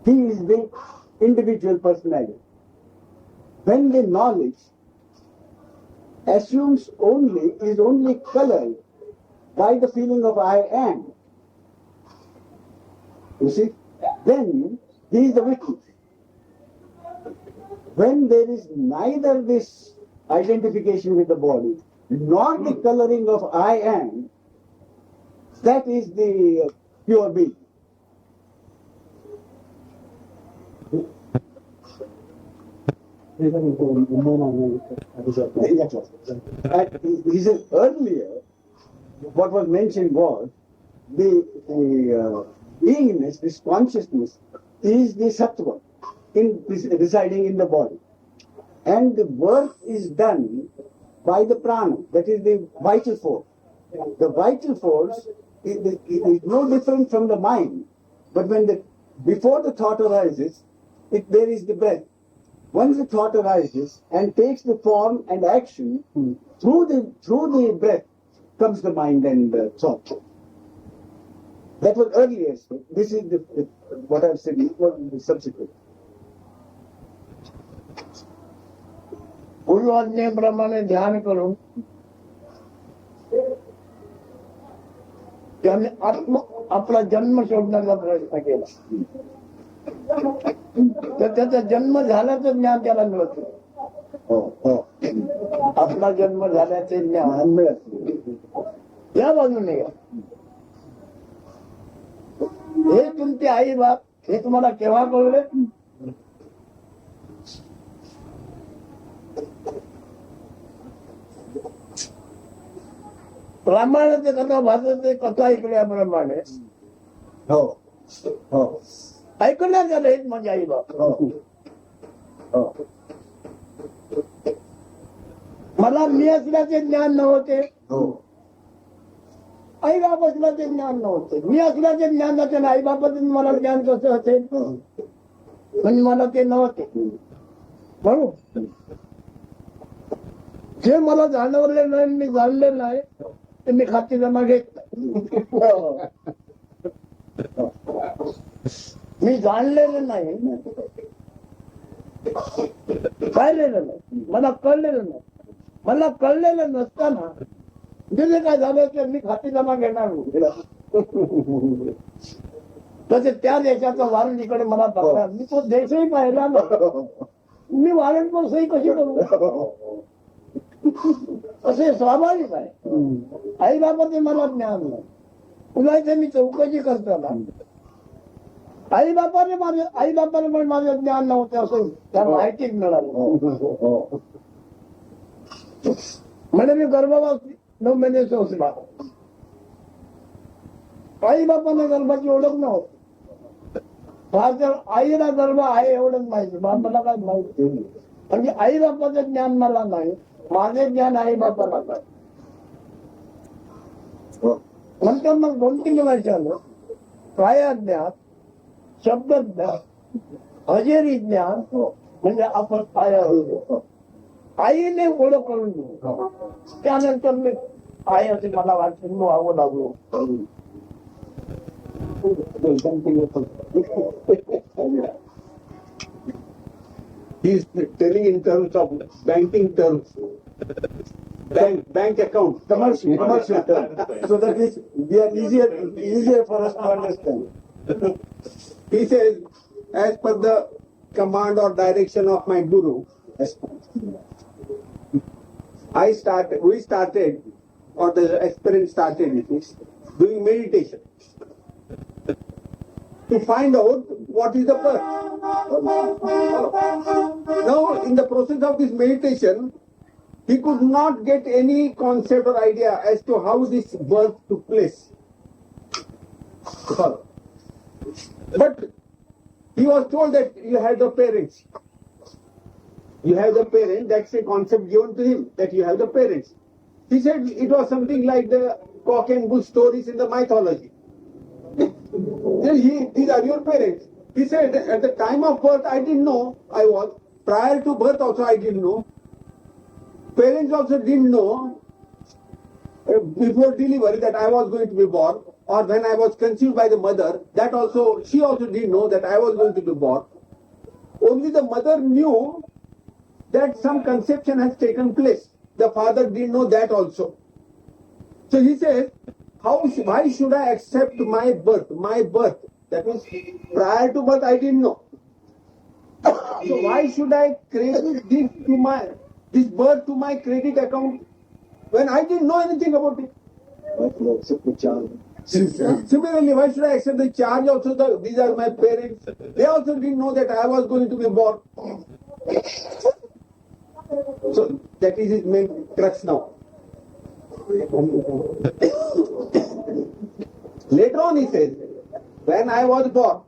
he is the individual personality. When the knowledge is only colored by the feeling of I am, you see, then he is the witness. When there is neither this identification with the body, nor the coloring of I am, that is the pure being. And he said earlier, what was mentioned was the beingness, this consciousness, is the sattva residing in the body. And the work is done by the prana, that is the vital force. The vital force is no different from the mind, but before the thought arises, there is the breath. Once the thought arises and takes the form and action, through the breath comes the mind and thought. That was earlier. This is what I've said. What is subsequent. पूर्वाज्ञेप्रमाणे ध्यान करून त्याने आपला जन्म शोधण्याचा प्रयत्न केला, तर त्याचा जन्म झाल्याचं ज्ञान त्याला मिळत. आपला जन्म झाल्याचे ज्ञान मिळत या बाजूने. हे तुमचे आई बाप हे तुम्हाला केव्हा कळले? रामायणाचे कथा भाषेचे कथा ऐकल्याप्रमाणे ऐकण्यात झालं हेच माझे आई बाप. मला मी असल्याचे ज्ञान नव्हते, आई बाप असल्याचे ज्ञान नव्हते. मी असल्याचे ज्ञान नसेल, आई बापाचे मला ज्ञान कसं असेल? म्हणजे मला ते नव्हते. म्हणून जे मला जाणवले नाही, मी जाणले नाही, ते मी खाती जमा घेत नाही. मी जाणलेलं नाही, पाहिलेलं नाही, मला कळलेलं नाही. मला कळलेलं नसताना जे काय झालं ते मी खाती जमा घेणार. तसे त्या देशाचा वारंडीकडे मला बघणार. मी तो देशही पाहिला ना, मी वारंट कशी करू? असे स्वाभाविक आहे. आई बापाचे मला ज्ञान नाही. पुन्हा इथे मी चौकशी करताना आई बापाने पण माझं ज्ञान नव्हते असं त्या माहितीच मिळालं. म्हणजे मी गर्भवास 9 महिन्याचा असला. आई बापाने गर्भाची ओळख नव्हती. फार आईला गर्भ आहे एवढंच माहिती, बापाला काय माहिती. म्हणजे आई बापाचं ज्ञान मला नाही, माझे ज्ञान आई बापाला नाही. नंतर मग 2-3 वर्षानं कायाज्ञान, शब्दज्ञान, हजेरी ज्ञान, म्हणजे आपण काय आहोत आईने ओळख करून घेऊ. त्यानंतर मी आई असे मला वाटून व्हावं लागलो. He is telling in terms of banking terms, bank account, commercial terms, so that we are easier for us to understand. He says, as per the command or direction of my guru, we started, or the aspirant started, doing meditation to find out what is the birth. Now, in the process of this meditation, he could not get any concept or idea as to how this birth took place. But he was told that you have the parents. You have the parents, that's a concept given to him, that you have the parents. He said it was something like the cock and bull stories in the mythology. These are your parents. He said at the time of birth I didn't know I was. Prior to birth also I didn't know. Parents also didn't know before delivery that I was going to be born or when I was conceived by the mother, that also, she also didn't know that I was going to be born. Only the mother knew that some conception has taken place. The father didn't know that also. So he says, why should I accept my birth? My birth. That means prior to birth I didn't know. So why should I credit this birth to my credit account when I didn't know anything about it? Similarly, why should I accept the charge also? These are my parents. They also didn't know that I was going to be born. So that is his main crux now. Later on he says, when I was born,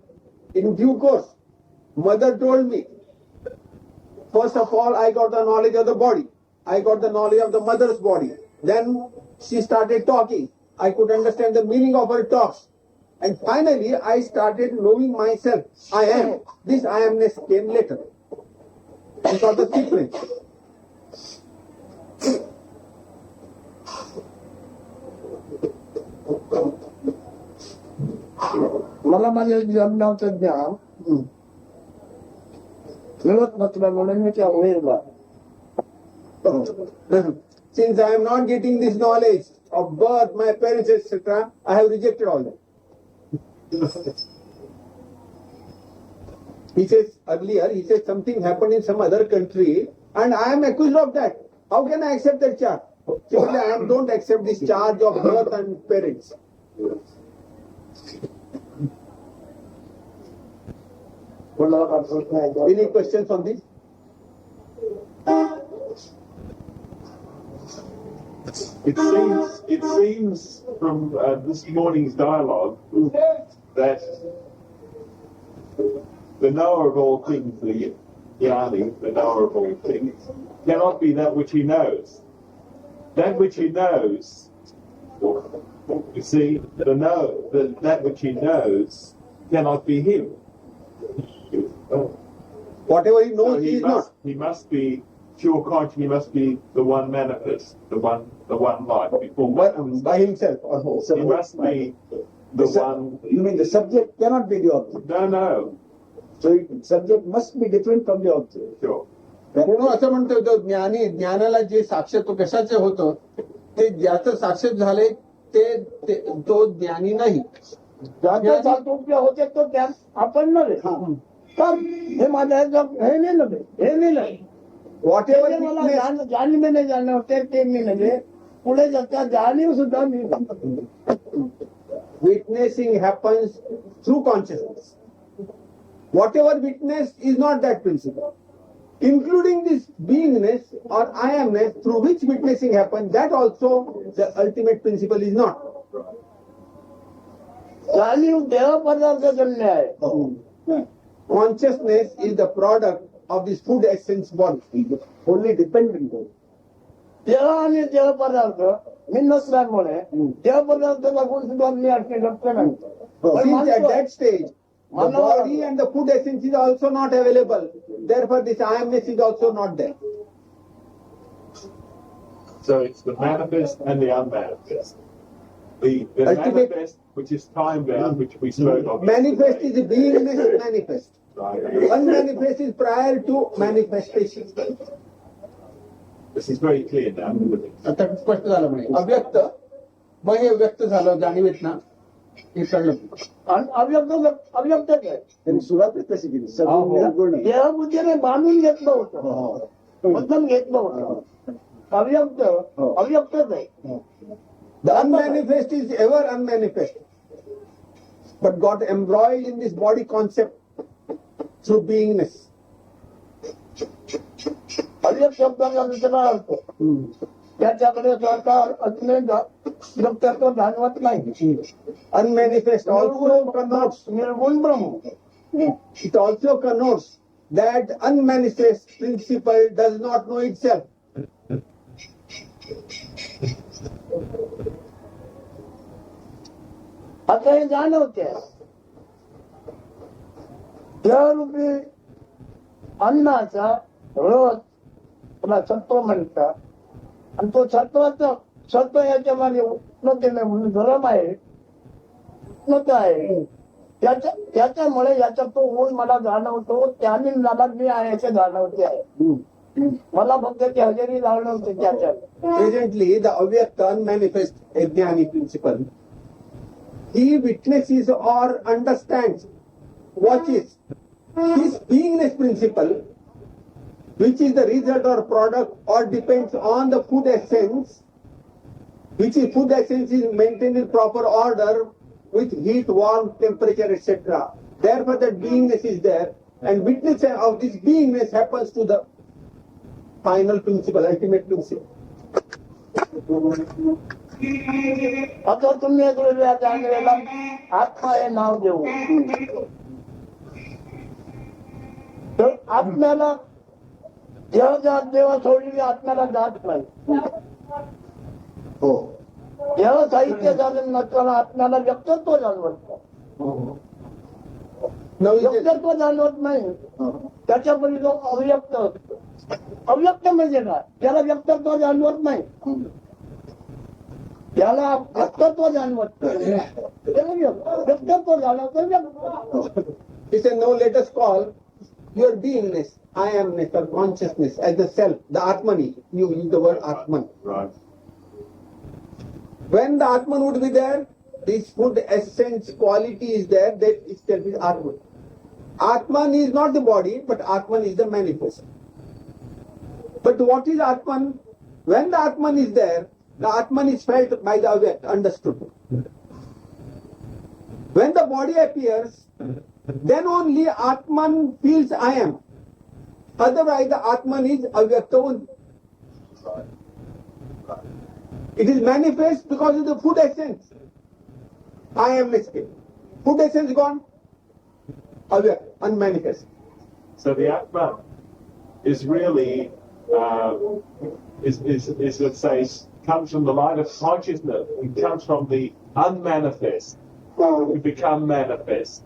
in due course, mother told me, first of all, I got the knowledge of the body. I got the knowledge of the mother's body. Then she started talking. I could understand the meaning of her talks. And finally, I started knowing myself. I am. This I amness came later. These are the sequence. मला माझ्या जन्माचं ज्ञान मिळत नसलं म्हणून मी त्या होईल. Since I am not getting this knowledge of birth, my parents, etc., I have rejected all that. He says earlier, something happened in some other country and I am accused of that. How can I accept that charge? Simply I don't accept this charge of birth and parents. Any questions on this? It seems from this morning's dialogue that the knower of all things, the Jnani, the knower of all things, cannot be that which he knows. That which he knows, you see, that which he knows cannot be him. Whatever he knows, So he is not. He must be pure conscious. He must be the one manifest, the one life before. By himself. He must be the one. You mean the subject cannot be the object? No. So subject must be different from the object. Sure. म्हणून असं म्हणतो तो ज्ञानाला जे साक्ष तो कशाचे होतं ते ज्याचं साक्ष झाले ते तो ज्ञानी नाही. ज्याच्या होते तो त्या आपण नव्हे. तर हे माझ्या हे नाही नव्हे, हे नाही नव्हे. Whatever मला जाणी मी नाही जाणं होते ते मी नव्हे. पुढे जाता जाणीव सुद्धा मी. witnessing happens through consciousness. Whatever witnessed is not that principle. Including this beingness or I amness through which witnessing happens, that also the ultimate principle is not. जाणीव देह पदार्थ जन्य आहे. Consciousness is the product of this food essence body, only dependent on it. देह आणि देह पदार्थ मी नसल्यामुळे देह पदार्थाचा गुण सुद्धा मी असणे शक्य नाही. Since at that stage, the body and the food essence is also not available. Therefore, this I amness is also not there. So it's the manifest and the unmanifest. The Ultimate- manifest, which is time bound, which we spoke of. Manifest is the beingness manifest. Right. Unmanifest is prior to manifestation. This is very clear now. आता स्पष्ट झालं म्हणे अव्यक्त मग हे व्यक्त झालं जाणीवेत ना हे कळलं. अव्यक्तच आहे. त्यांनी सुरुवातच कशी केली सगळं निर्गुण आहे. देह बुद्धीने बांधून घेतलं होतं, बंधन घेतलं होतं. अव्यक्तच आहे. The unmanifest is ever unmanifest, but got embroiled in this body concept through beingness. अव्यक्त शब्दाचा दुसरा अर्थ त्याच्याकडे सरकार असणे व्यक्तत्व जाणवत नाही. Unmanifest also connotes, निर्गुण ब्रह्म. it also connotes that unmanifest principle does not know itself. आता हे जाणवते देहरूपी अन्नाचा रोज पुन्हा सत्व म्हणतात आणि तो सत्व याच्यामध्ये उष्णतेने म्हणून गरम आहे आत्मता आहे त्याच्यामुळे याचा तो ऊन मला जाणवतो त्याने मला मी आहे असे जाणवते आहे मला फक्त ती हजेरी जाणवते त्याच्यात Presently, the avyakta unmanifest jnani principle, he witnesses or understands, watches his beingness principle, which is the result or product or depends on the food essence, which is food essence is maintained in proper order with heat, warmth, temperature, etc. Therefore, that beingness is there, and witness of this beingness happens to the final principle, ultimate principle. आता तुम्ही एक वेळा वेळेला आत्मा हे नाव देऊ तर आत्म्याला देवा सोडली आत्म्याला जात नाही हो जेव्हा साहित्य झालं नसताना आत्म्याला व्यक्तित्व जाणवत व्यक्तित्व जाणवत नाही त्याच्यामध्ये जो अव्यक्त असतो अव्यक्त म्हणजे काय त्याला व्यक्तित्व जाणवत नाही त्याला व्यक्तित्व जाणवत व्यक्तित्व जाणवत He said, now let us call your beingness, I amness or consciousness as the self, the Atmani. You use the word Atman. Right. When the Atman would be there, this food essence quality is there, that itself is Atman. Atman is not the body, but Atman is the manifest. But what is Atman? When the Atman is there, the Atman is felt by the awake, understood. When the body appears, then only Atman feels I am. Otherwise, the Atman is avyakta only. It is manifest because of the food essence. I am escape. Food essence gone, avyakta, unmanifest. So the Atma is really, let's say, comes from the light of consciousness. It comes from the unmanifest to become manifest.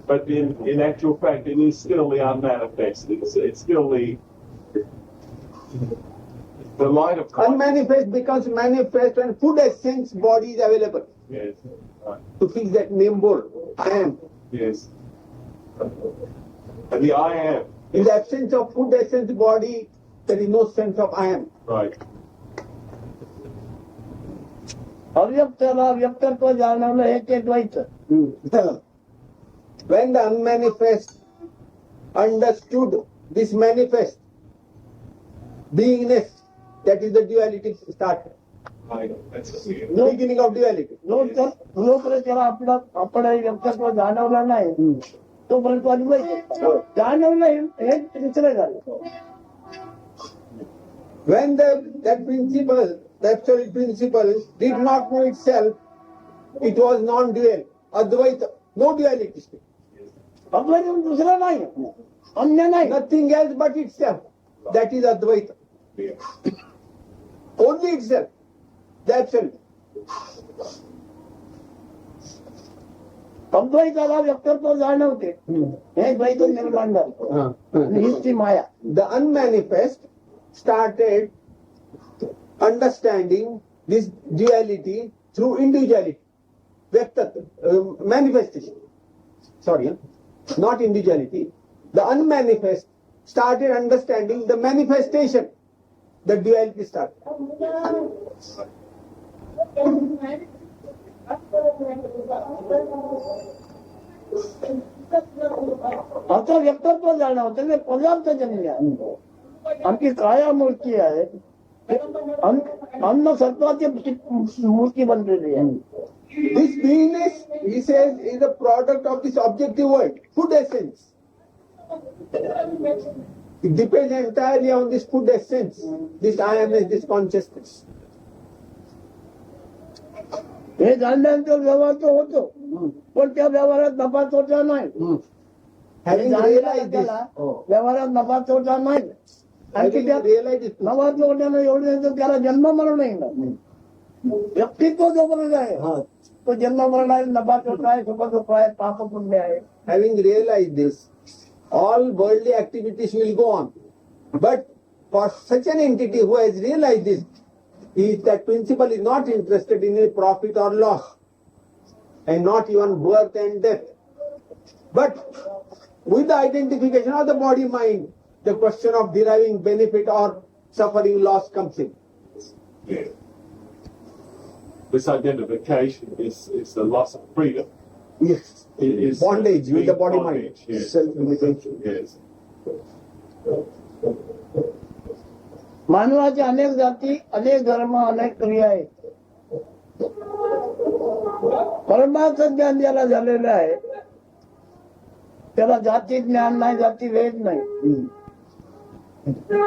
But in actual fact, it is still the unmanifest. It's still the light of consciousness. Unmanifest becomes manifest when food essence body is available. Yes. Right. To fix that name board, I am. Yes. And the I am. In the absence of food essence body, there is no sense of I am. Right. अव्यक्ताला व्यक्तित्व जाणवलं हे ते द्वैत When the unmanifest understood this manifest beingness, that is the duality started. Right. That's it. Beginning of duality. जोपर्यंत त्याला आपण व्यक्तित्व जाणवलं नाही तोपर्यंत अद्वैत जाणवलं हे दुसरं झालं When that principle, the absolute principle, did not know itself, it was non-dual, Advaita, no duality. अद्वैत दुसरं नाही अन्य नाही Nothing else but itself. That is Advaita. Yeah. Only itself. The absolute. अद्वैताला व्यक्तित्व जाणवते हे द्वैत निर्माण झालं हीच ती माया The unmanifest started understanding this duality through individuality. Manifestation. Sorry, not individuality. The unmanifest started understanding the manifestation. The duality started. आता व्यक्तित्व जाणवतं ते पदार्थ जन्य आमची काया मूर्ती आहे अन्न सत्वाची मूर्ती बनलेली आहे This beingness, he says, is a product of this objective world, food essence. It depends entirely on this food essence, this I amness, this consciousness. हे जाणल्यानंतर व्यवहार तो होतो पण त्या व्यवहारात नफा तोटा नाही Having realized this, व्यवहारात नफा तोटा नाही आणखी having त्यात realized this, नफा तोट्यानं एवढं त्याला जन्म मरण नाही ना व्यक्तित्व जोपर्यंत आहे तो जन्म मरण आहे नफा तोटा आहे सुख दुःख आहे पाप पुण्य आहे having realized this, all worldly activities will go on. But for such an entity who has realized this, that principle is not interested in any profit or loss. and not even birth and death. But with the identification of the body-mind, the question of deriving benefit or suffering loss comes in. Yeah. This identification is the loss of freedom. Yes. It is Bondage with the body-mind. bondage, yes. Self-limitation. Yes. मानवाच्या अनेक जाती, अनेक धर्म, अनेक क्रिया आहेत. परमार्थ ज्ञान ज्याला झालेलं आहे त्याला जाती ज्ञान नाही, जाती भेद नाही,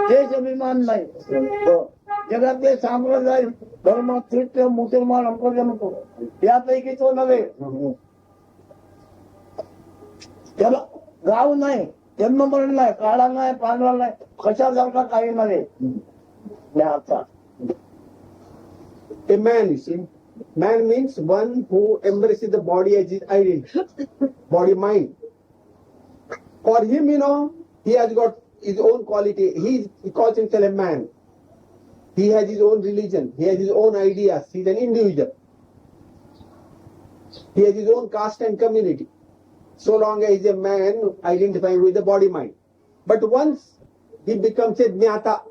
देश अभिमान नाही. जगातले संप्रदाय, धर्म, ख्रिस्त, मुसलमान, हमको जमतो यापैकी तो नव्हे. त्याला गाव नाही, जन्म मरण नाही, काळा नाही, पांढरा नाही, कशासारखा काही नव्हे. ज्ञाता A man, you see, man means one who embraces the body as his identity, body-mind. For him, he has got his own quality. He calls himself a man. He has his own religion. He has his own ideas. He is an individual. He has his own caste and community. So long as he is a man identifying with the body-mind. But once he becomes a jnata,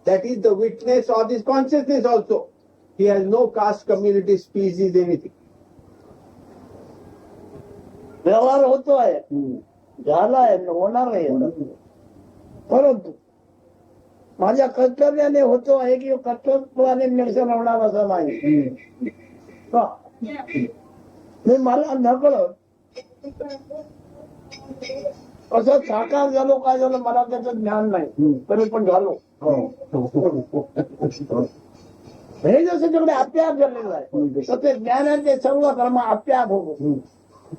that is the witness of his consciousness also. He has no caste, community, species, anything. व्यवहार होतो आहे, झाला आहे, होणार आहे. परंतु माझ्या कर्तव्याने होतो आहे की कर्तव्याने निरसन होणार असं नाही. मी मला नकळत असं साकार झालो, काय झालं मला त्याचं ज्ञान नाही, तरी पण झालो. हे जसं तिकडे आप्याप झालेलं आहे तर ते ज्ञान आहे ते सर्व कर्म आप्याप होतो.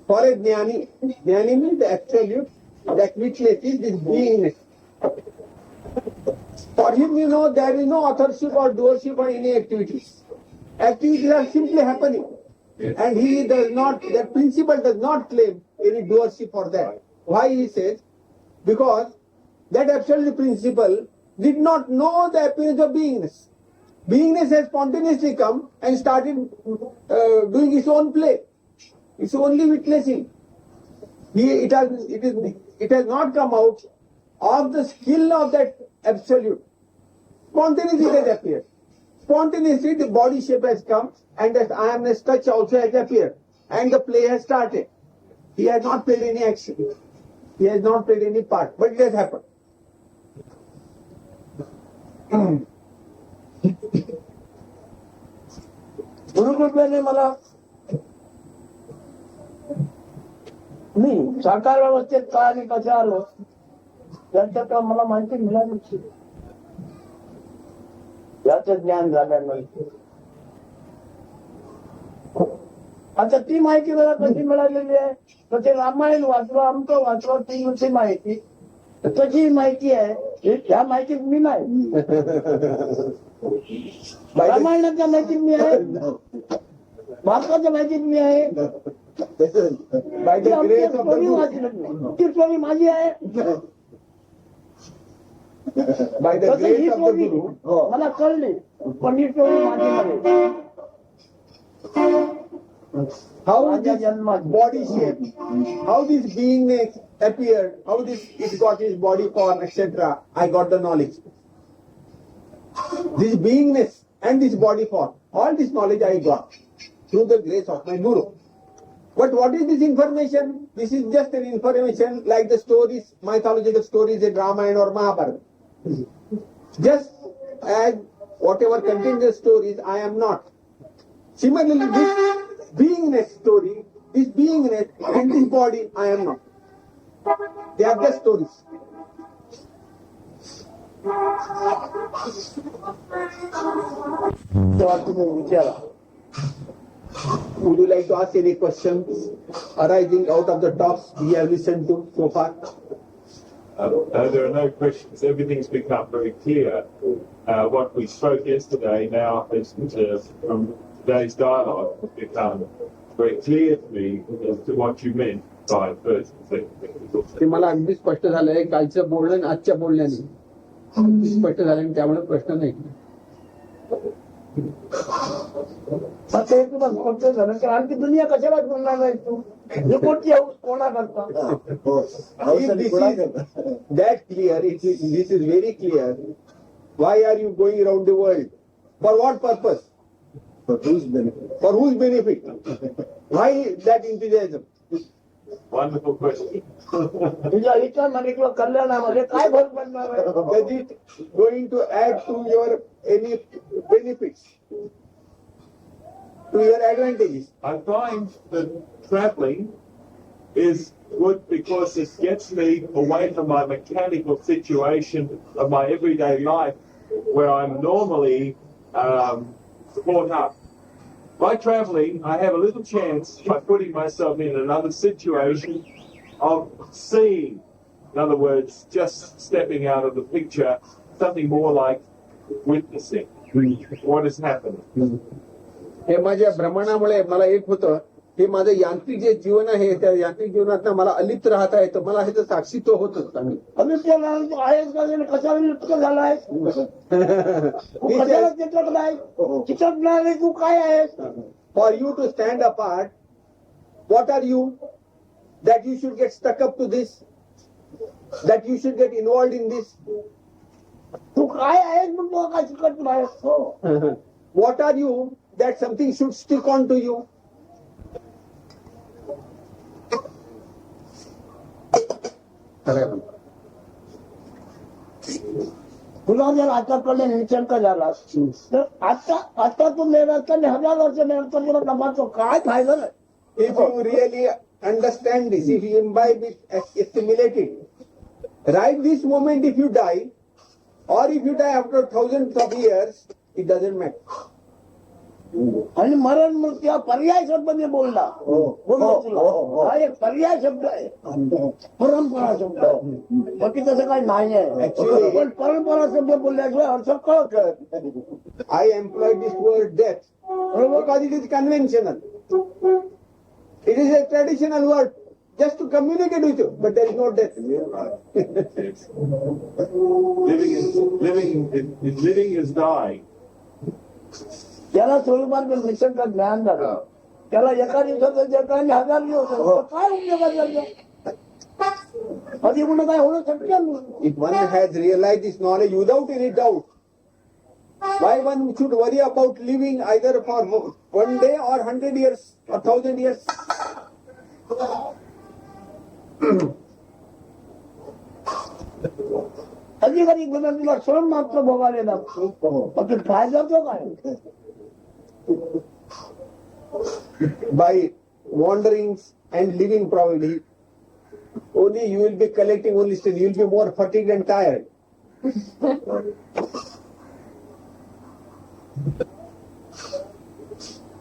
For a jnani means the absolute that witnesses this beingness. For him, there is no authorship or doership or any activities. Activities are simply happening. Yes. And he does not, that principle does not claim any doership for that. Why he says? Because that absolute principle did not know the appearance of beingness. Beingness has spontaneously come and started doing its own play. It's only witnessing. It has not come out of the skill of that absolute. Spontaneously it has appeared. Spontaneously the body shape has come and that I amness touch also has appeared. And the play has started. He has not played any action. He has not played any part. But it has happened. गुरुकृपेने मला मी साकार अवस्थेत का आणि कसं आलो त्याचं मला माहिती मिळाली. याचं ज्ञान झाल्यानंतर आता ती माहिती मला कशी मिळालेली आहे तर ते रामायण वाचलं, आमचं वाचलं, ती नुसती माहिती कशी माहिती आहे ह्या माहितीत मी नाही. रामायणाच्या माहितीत मी आहे, भारताच्या माहितीत मी आहे, By the grace of the Guru. ती स्टोरी माझी आहे. By the तसं ही grace of the story Guru. मला कळली पण ही स्टोरी माझी नाही. How this body shape, how this beingness appeared, how it got his body form, etc. I got the knowledge. This beingness and this body form, all this knowledge I got through the grace of my Guru. But what is this information? This is just an information like the stories, mythological stories in Ramayana or Mahabharata. Just as whatever contains the stories, I am not. Similarly, this beingness story, this beingness and this body, I am not. They are just stories. तेव्हा तुम्ही विचारा. Would you like to ask any questions arising out of the talks we have listened to so far? No, there are no questions. Everything's become very clear. What we spoke yesterday now has, from today's dialogue, become very clear to me as to what you meant by first thing. ते मला अगदी स्पष्ट झालंय कालचं बोलणं आणि आजच्या बोलण्याने अगदी स्पष्ट झालं त्यामुळे प्रश्न नाही. मग ते तुला कोणतं झालं तर आणखी दुनिया कशाला बोलणार नाही तू हे कोणती हौस कोणा करता If this is that clear, this is very clear. Why are you going around the world? For what purpose? For whose benefit? For whose benefit? Why that enthusiasm? Wonderful question. तुझ्या इच्छा मनिकला कल्याणामध्ये काय फरक पडणार आहे Does it going to add to your any benefits? To your advantages? I find that traveling is good because it gets me away from my mechanical situation of my everyday life where I'm normally caught up. By traveling, I have a little chance by putting myself in another situation of seeing, in other words, just stepping out of the picture, something more like witnessing what is happening. हे माझ्या भ्रमणामुळे मला एक होतं हे माझं यांत्रिक जे जीवन आहे त्या यांत्रिक जीवनात मला अलिप्त राहता येतं मला ह्याचं साक्षीत्व होत असतं अनित्य तू आहेस का कशाला लिप्त झालाय तू कशाला चित्रक नाही चित्रक नाही तू काय आहेस For you to stand apart, what are you? That you should get stuck up to this? That you should get involved in this? तू काय आहेस मग तू काय शिकत नाहीस हो What are you that something should stick on to you? तुला जर आताकडे निशंक झालास तर आता तू मेळत आणि 1000 वर्ष मेळत तुला नमाजो काय फायदा नाही If you really understand this, if you imbibe it, assimilate it, right this moment if you die, or if you die after thousands of years, it doesn't matter. आणि मरण मृत्यू हा पर्याय शब्द मी बोलला बोललो तुला हा एक पर्याय शब्द आहे परंपरा शब्द बाकी तसं काही नाही आहे पण परंपरा शब्द बोलल्याशिवाय अर्थ कळत I employed this word death because it is conventional. It is a traditional word just to communicate with you, but there is no death. Living is dying. त्याला स्वरूपात निसर्ग ज्ञान झालं त्याला एका दिवसाचं जग आणि 1000 दिवस काय उपयोग आधी म्हणून काय होणं शक्य नाही If one has realized this knowledge without any doubt, why one should worry about living either for 1 day or 100 years or 1000 years? अधिकारी गुन्हा तुला श्रम मात्र भोगावे लागतो पण फायदा तो काय By wanderings and living probably, only you will be collecting only still, you will be more fatigued and tired.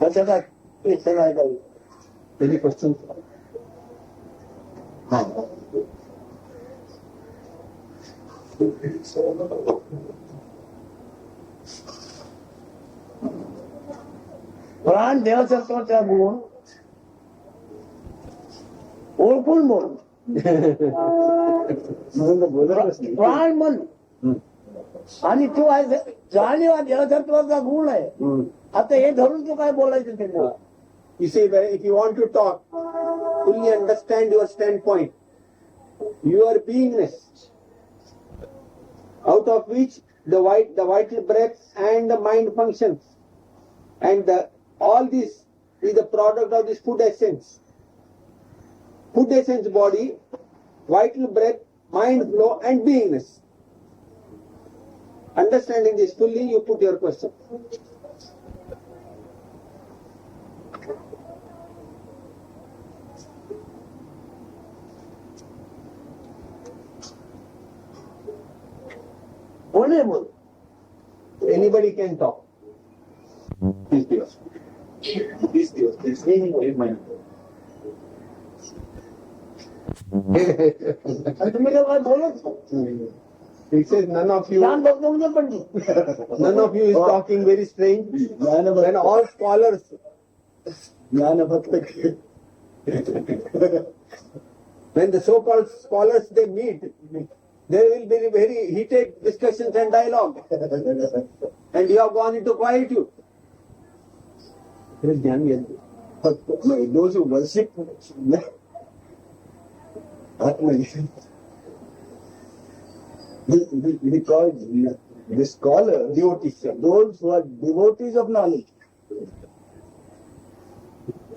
कसं काय इथं नाही काही Any questions? प्राण देवसत्वाचा गुण ओळखून बोल प्राण मन आणि तू आहे जाणीव हा देवसत्वाचा गुण आहे आता हे धरून तू काय बोलायचं ते बोल You see, if you want to talk, fully understand your standpoint, your beingness, out of which the vital breath and the mind functions, and all this is the product of this food essence body, vital breath, mind flow, and beingness. Understanding this fully, you put your question. बोले बोल Anybody can talk. These deals. There's meaning in my. आणि तुम्ही काय बोलत He says none of you ज्ञान बघतो म्हणजे पंडित none of you is talking very strange. When all scholars when the so-called scholars they meet, there will be very heated discussions and dialogue. And you have gone into quietude. खरंच ज्ञान घेतलं. But those who worship he calls the scholars devotees, those who are devotees of knowledge.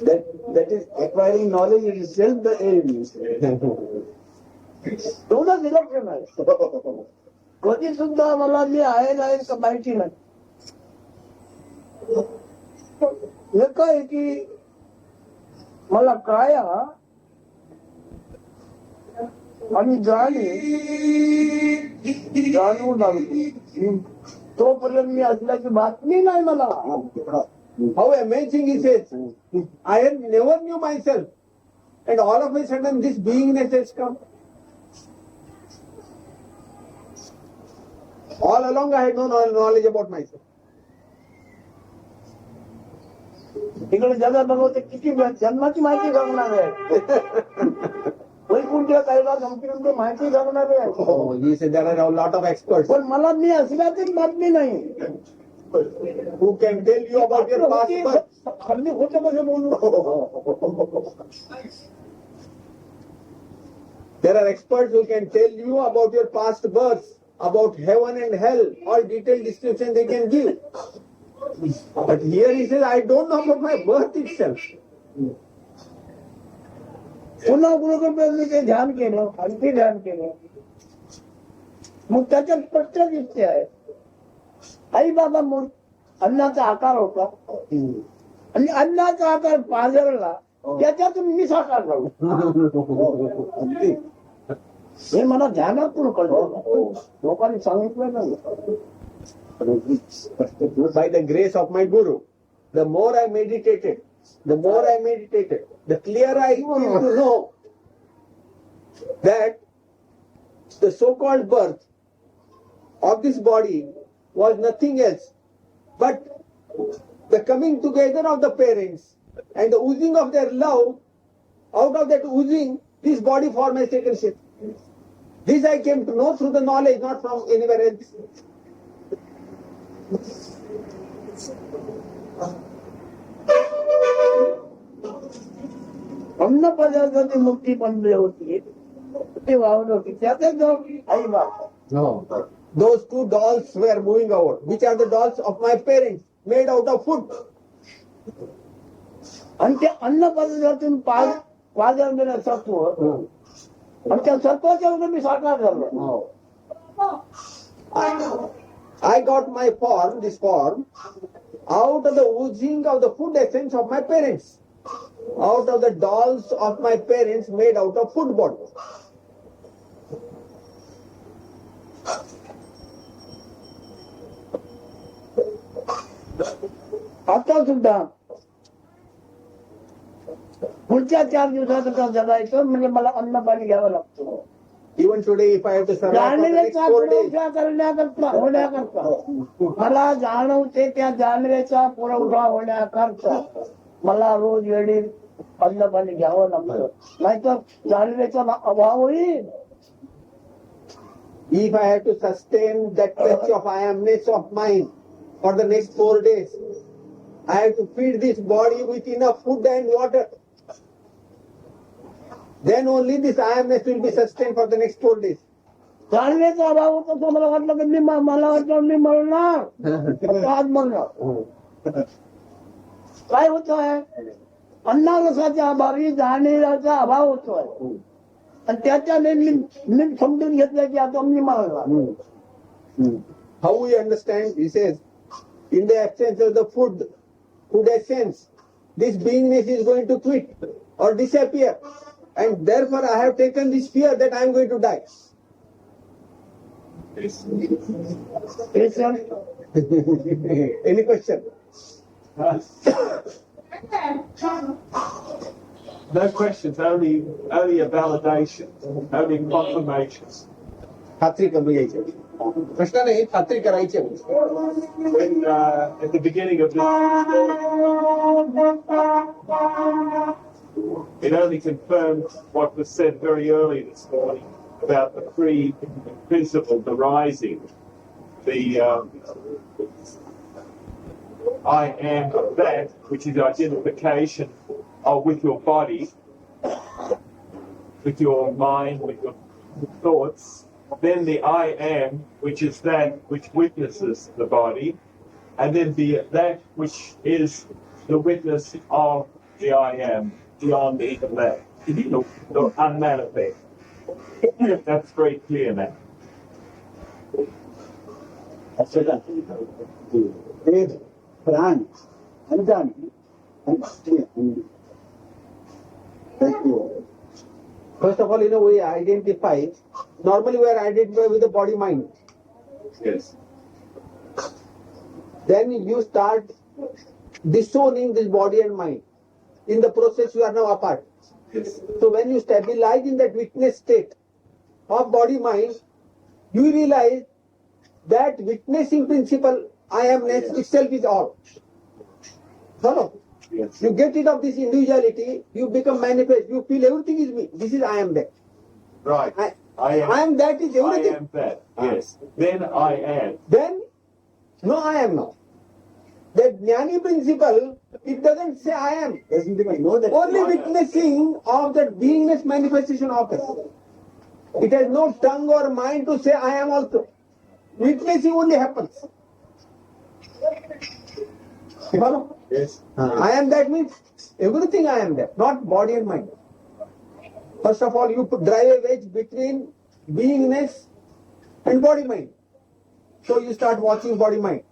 That is acquiring knowledge itself the aim. दोनच election आहे. कधी सुद्धा मला मी आहे का माहिती नाही. एक आहे की मला काय आणि जाणून लागली तोपर्यंत मी असल्याची बातमी नाही मला. How amazing he says. I had never knew myself. And all of a sudden this beingness has come. All along I had no knowledge about myself. इकडे जगात बघवते किती जन्माची माहिती सांगणार आहे. वैकुंठ कैलास संपूर्ण माहिती सांगणार आहे. Oh, he said there are a lot of experts पण मला मी असल्याची बातमी नाही. who can tell you about your past birth. खल्ली होतं कसं बोलू. There are experts who can tell you about your past births, about heaven and hell, all detailed description they can give. But here he says, I don't know about my birth itself. पुन्हा गुरुकृपेने ते ध्यान केलं, आणखी ध्यान केलं. मग त्याच्यात स्पष्ट दिसते आहे. आई बाबा अन्नाचा आकार होता आणि अन्नाचा आकार पाझरला त्याच्यातून मी साकार झालो. हे मला ध्यानातून कळलं. लोकांनी सांगितलं नाही. By the grace of my Guru, the more I meditated, the clearer I came to know that the so-called birth of this body was nothing else but the coming together of the parents and the oozing of their love. Out of that oozing, this body form has taken shape. This I came to know through the knowledge, not from anywhere else. अन्न पदार्थाची मुक्ती पण होती ते वाहन होती त्यातच आई बाप. Those two dolls were moving out, which are the dolls of my parents, made out of food. आणि ते अन्न पदार्थातून पाजरलेलं सत्व आणि त्या सत्वाच्या मी साकार झालो. I got my form, this form, out of the oozing of the food essence of my parents, out of the dolls of my parents made out of food body. आता सुद्धा पुढच्या 4 दिवसात जगायचं म्हणजे मला अन्न पाणी घ्यावं लागतं. Even today, if I have to survive for the next 4 days, करण्याकरता होण्याकरता मला जाणवते त्या जाणवेचा पुरवठा होण्याकरता मला रोज वेळी अन्न पाणी घ्यावं लागतं. नाहीतर जाणवेचा अभाव होईल. if I have to sustain that touch of I amness of mine for the next 4 days, I have to feed this body with enough food and water. Then only this I amness will be sustained for the next 4 days. जाणवेचा अभाव होता तो मला वाटलं की मला वाटलं मी मरणार आज मरणार. काय होतोय अन्नारसाच्या अभावी जाणीवाचा अभाव होतोय आणि त्याच्याने मी समजून घेतलं की आता मी मरणार. How we understand? He says, in the absence of the food essence, this beingness is going to quit or disappear. And therefore I have taken this fear that I am going to die. Any question? No questions, only a validation, only confirmations. खात्री करून घ्यायची. प्रश्न नाही, खात्री करायची. When at the beginning of this, it only confirmed what was said very early this morning about the free principle, the rising, I am that, which is identification with your body, with your mind, with your thoughts. Then the I am, which is that which witnesses the body, and then that which is the witness of the I am, beyond even that, the unmanifest. That's very clear now. Ved, Pran, Anjani, and thank you. First of all, we identify, normally we are identified with the body mind. Yes. Then you start disowning this body and mind. In the process, you are now apart. Yes. So when you stabilize in that witness state of body mind, you realize that witnessing principle, I amness itself is all. Follow? Yes. You get rid of this individuality, you become manifest, you feel everything is me. This is I am that. Right. I am that is everything. I am that. Yes. Then I am. Then, no I am not. That Jnani principle, it doesn't say I am. Doesn't even know that. Only witnessing of that beingness manifestation of it. It has no tongue or mind to say I am also. Witnessing only happens. You follow? Yes. I am that means everything I am that, not body and mind. First of all, you drive a wedge between beingness and body mind. So you start watching body mind.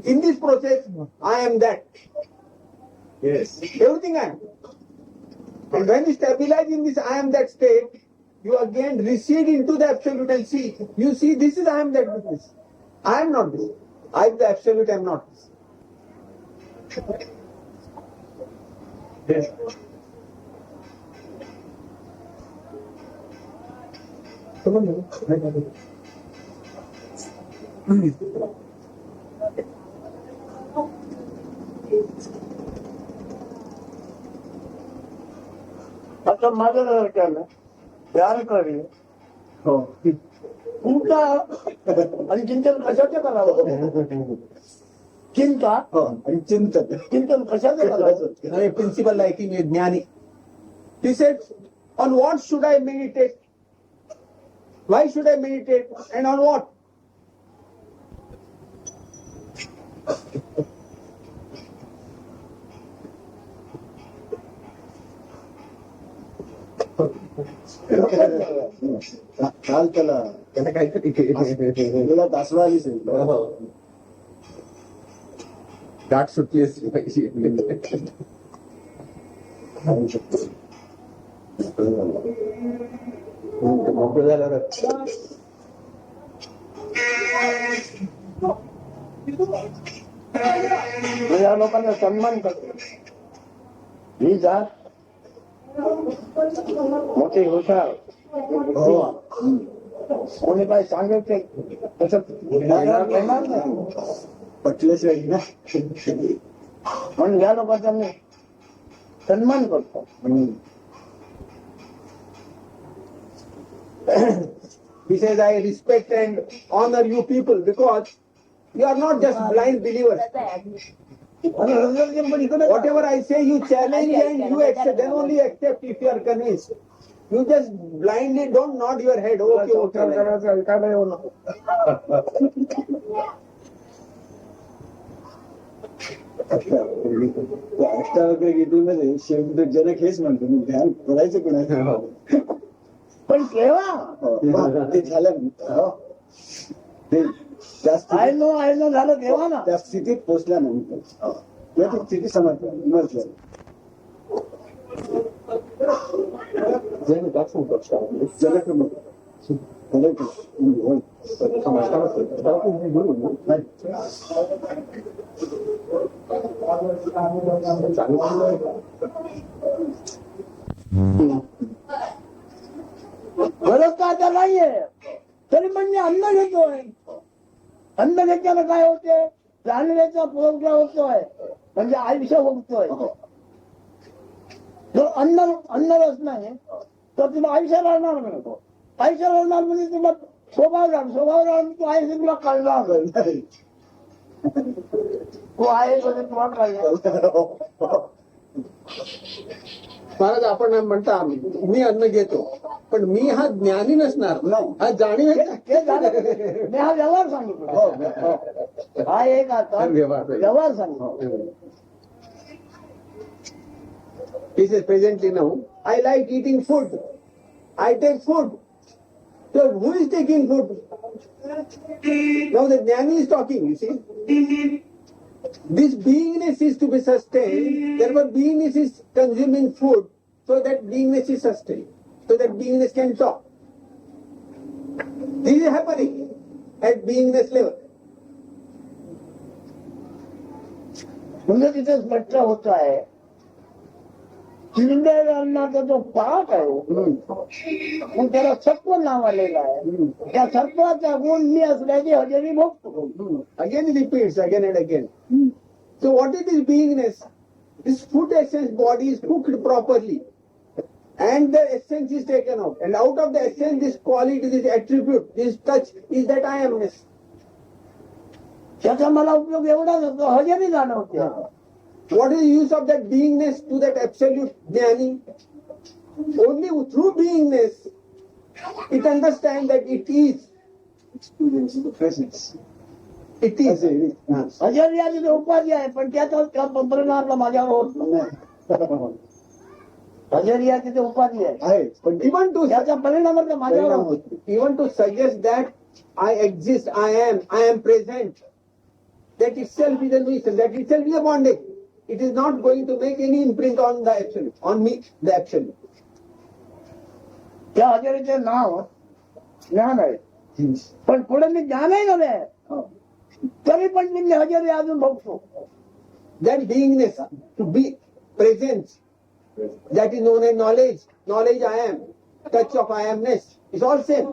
In this process, I am that. Yes. Everything I am. And when you stabilize in this I am that state, you again recede into the absolute and see. You see, this is I am that witness. I am not this. I am the absolute, I am not this. Yes. आता माझं केलं प्यार करी तुमचा आणि चिंतन कशाचं करावं चिंता आणि चिंतन चिंतन कशाचं करावं A principle like in Jnani. He said, on what should I meditate? Why should I meditate? And on what? काल त्याला दासवा आलीच गाठ सुटली असली पाहिजे. मोकळं झाल्यावर या लोकांना सन्मान करतो ही जात मोठे हुशार कोणी काय सांगितले तसं येणार नाही पटल्याशिवाय ना म्हणून या लोकांचा मी सन्मान करतो. He says, I respect and honor you people because you are not just blind believers. Whatever I say, you challenge and you accept. Then only you accept if you are convinced. You just blindly don't nod your head. Okay, okay. Ashtavakra गीतेमध्ये शेवटी जनक हेच म्हणतो मी ध्यान करायचं कोणाचं पण केव्हा ते झालं ते आय नो झालं केव्हा ना त्या स्थितीत पोहोचल्यानंतर या स्थिती समजलं जनक गरज का आता नाहीये तरी म्हणजे अन्न घेतोय. अन्न घेतल्यानं काय होते प्राणीचा पुरवठा होतोय म्हणजे आयुष्य होतोय. जो अन्नरस नाही तर तुला आयुष्य राहणार नाही. आयुष्य राहणार म्हणजे तुला स्वभाव राहणार तो आयुष्य तुला कळणार. वो आहे तो तुम्हाला पाहिजे. महाराज आपण म्हणता मी अन्न घेतो पण मी हा ज्ञानी नसणार हा जाणीव आहे. ते झालं. मी हा व्यवहार सांगितलं. हा एक आता व्यवहार सांगितलं. He says presently now I like eating food. I take food. So who is taking food? Now the jnani is talking, you see. This beingness is to be sustained. Therefore beingness is consuming food so that beingness is sustained. So that beingness can talk. This is happening at beingness level. म्हणजे तिथे स्पष्ट होत आहे चिंदेल अन्नाचा जो पाक आहे मग त्याला सत्व नाव आलेलं आहे. त्या सत्वाचा गुण मी असल्याची हजेरी भोगतो. Again it repeats again and again. So what is this beingness? This food essence body is cooked properly and the essence is taken out. And out of the essence this quality, this attribute, this touch is that I amness. त्याचा मला उपयोग एवढाच होतो हजेरी जाणवते. What is the use of that beingness to that absolute jnani? Only through beingness it understands that it is. Experience the presence. It is. हजेरी आधी तो उपाधी आहे पण त्याचा परिणाम माझ्यावर होत नाही. हजेरी आधी ते उपाधी आहे But even to त्याचा परिणाम माझ्यावर होतो. even to suggest that I exist, I am present, that itself is a nuisance, that itself is a bondage. It is not going to make any imprint on the absolute, on me, the absolute. त्या हजेरीचे नाव ज्ञान आहे पण पुढे मी ज्ञानही नव्हे तरी पण मी हजेरी अजून भोगतो. That beingness, to be presence, that is known as knowledge. Knowledge I am, touch of I amness, is all same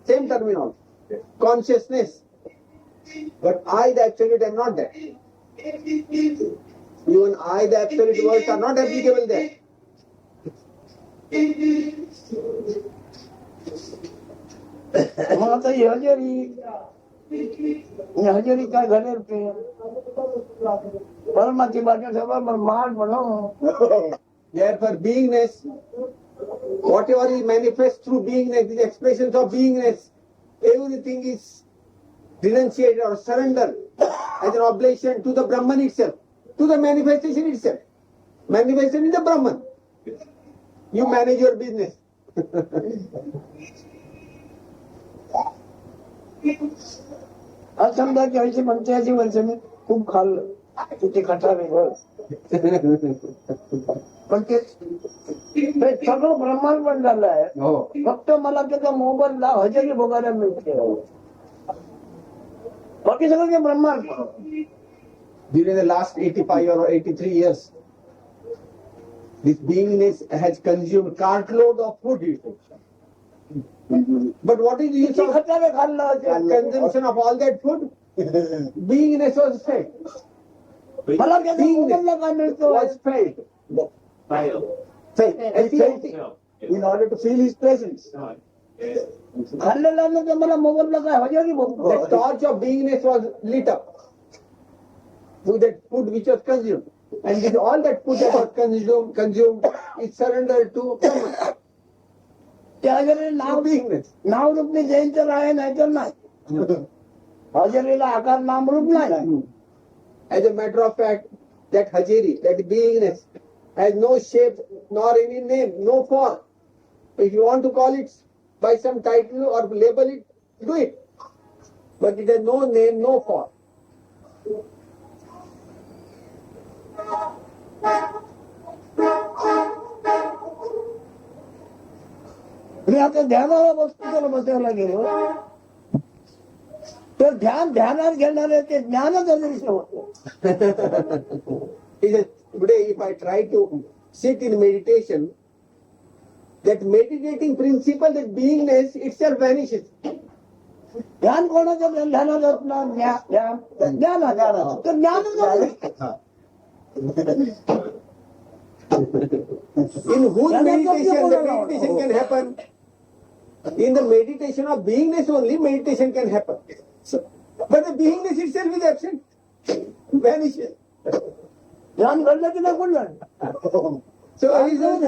terminology. Consciousness, but I, the absolute, am not there. Even I, the absolute words are not applicable there. मग आता ही हजेरी काय घडेल ते परमाची बाजू सगळं मान म्हणून. Therefore, beingness, whatever is manifest through beingness, these expressions of beingness, everything is renunciated or surrendered as an oblation to the Brahman itself, to the manifestation itself. Manifestation is the Brahman. You manage your business. आज समजा 40-85 वर्ष मी खूप खाल्लं तिथे खटा वेगळं पण ते सगळं ब्रह्मांड पण झालं आहे. फक्त मला त्याचा मोबाईलला हजेरी भोगायला मिळते बाकी सगळं ते ब्रह्मांड. During the last 85 or 83 years, this beingness has consumed cartload of food. But what is the use of consumption of all that food? Beingness was fed. मला त्याचा मोबाईलला काय मिळतो Was fed. Felt in order to feel his presence. खाल्लेला मला मोबाईलला काय हजेरी भोगतो. The torch of beingness was lit up through that food which was consumed. And with all that food that was consumed is surrendered to Brahman. त्या हजेरी नाव रूप मी जैन तर आहे नाही तर नाही. हजेरीला आकार नाम रूप नाही. As a matter of fact, that hajeri, that beingness, has no shape nor any name, no form. If you want to call it by some title or label it, do it. But it has no name, no form. मी आता ध्यानाला वस्तूला बसायला गेलो तर ध्यानात घेणारे ते ज्ञानच अदृश्य होतं. He says, today if I try to sit in meditation, that meditating principle, that beingness itself vanishes. ध्यान कोणाचं ध्यानात असणार ज्ञान तर ज्ञानच अदृश्य. In whose meditation the meditation can happen? In the meditation of beingness only meditation can happen. But the beingness itself is absent. vanishes. ध्यान करलं की नाही बोललं So he says,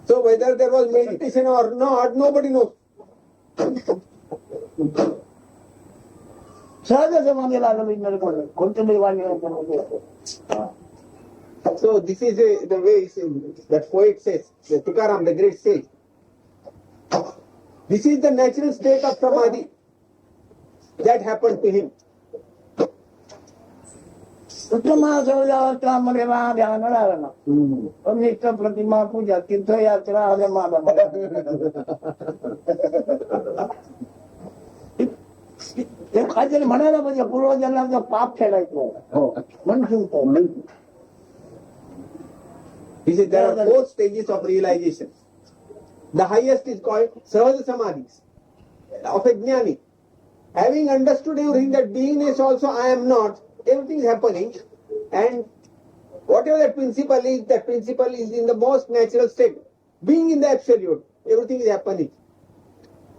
so whether there was meditation or not, nobody knows. सहज समाधी लागली मेरे को कोणत्याही वाणी So this is the way that poet says, the Tukaram, the great sage. This is the natural state of samadhi that happened to him. उत्तम अवस्थामध्ये ध्यान लागलं नित्य प्रतिमा पूजा तीर्थयात्रा अरे माझा ते काहीतरी म्हणायला पाहिजे पूर्वजन्माचं पाप फेडायचं म्हणून He says there are 4 stages of realization. The highest is called Sahaj Samadhi of a Jnani. Having understood everything that beingness also I am not, everything is happening, and whatever that principle is in the most natural state. Being in the absolute, everything is happening.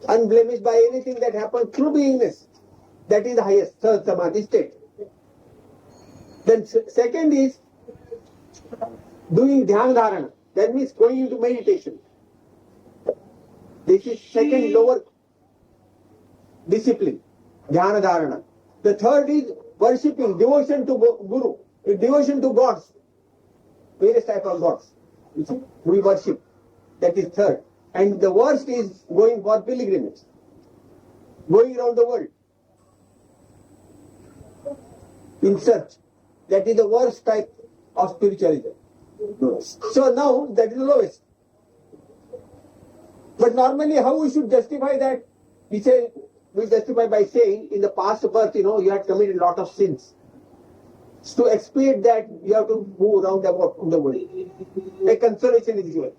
Unblemished by anything that happens through beingness. That is the highest Sahaj Samadhi state. Then second is doing Dhyan Dharana. That means going into meditation. This is second lower discipline, Dhyana Dharana. The third is worshipping, devotion to Guru, devotion to gods, various type of gods. We worship. That is third. And the worst is going for pilgrimage, going around the world in search. That is the worst type of spiritualism. So now that is the lowest. But normally how we should justify that? We justify by saying in the past birth, you had committed a lot of sins. To expiate that, you have to move around about in the world. A consolation is given.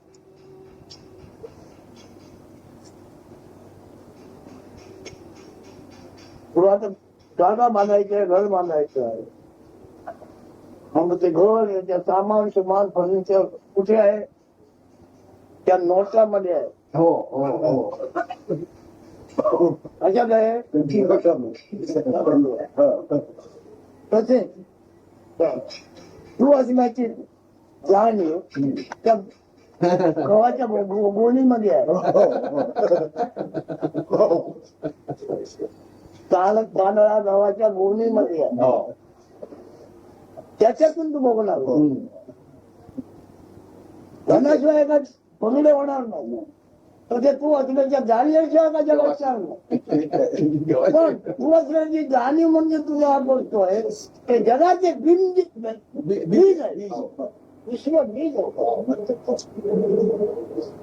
पुरातन जागा बांधायचे घर बांधायचं आहे मग ते घर त्या सामान सुमान फर्निचर कुठे आहे त्या नोटामध्ये आहे कशात आहे तसे तू असण्याची जाणीव त्या गव्हाच्या गोणीमध्ये आहे तांदळा गव्हाच्या गोणीमध्ये आहे त्याच्यातून तू बघणार धनाशिवाय का कोणीला होणार नाही तर ते तू असण्याच्या जाणीवशिवाय का जगात चालणार पण तू असण्याची जाणीव म्हणजे तुला बोलतोय ते जगाचे बीज आहे विश्व बीज आहे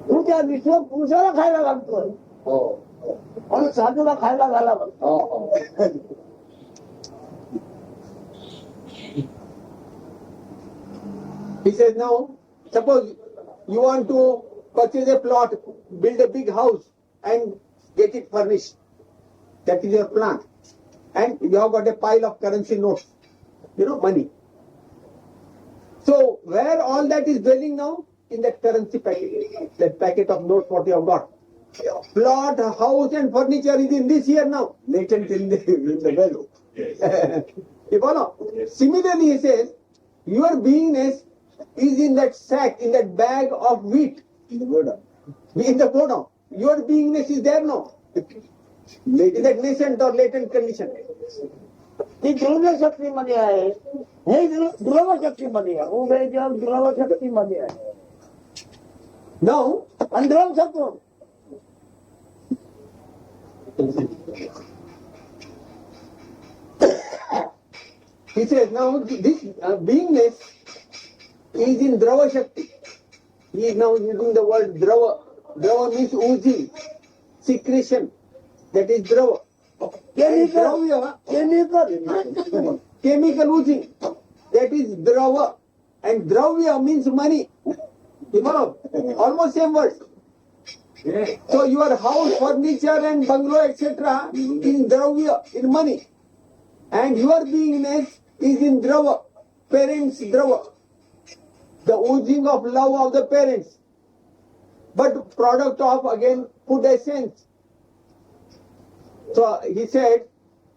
तू त्या विश्व पुरुषाला खायला घालतोय म्हणून साधूला खायला घालावं He says now, suppose you want to purchase a plot, build a big house and get it furnished. That is your plan. And you have got a pile of currency notes, money. So where all that is dwelling now? In that currency packet, that packet of notes what you have got. Plot, house and furniture is in this here now. Latent in the value. You follow? Similarly he says, your beingness is in that sack, in that bag of wheat. In the godown. Your beingness is there now. In that nascent or latent condition. ती द्रव्य शक्तीमध्ये आहे हे द्रव शक्तीमध्ये आहे उभे जग द्रव शक्तीमध्ये आहे Now, आणि द्रव सत्व he says now this beingness is in Drava Shakti. He is now using the word Drava. Drava means oozing, secretion. That is Drava. Chemical oozing. That is Drava. And Dravya means money. You know, almost same words. So your house, furniture and bungalow, etc. in Dravya, in money. And your beingness is in Drava, parents Drava. The oozing of love of the parents. But product of, again, food essence. So he said,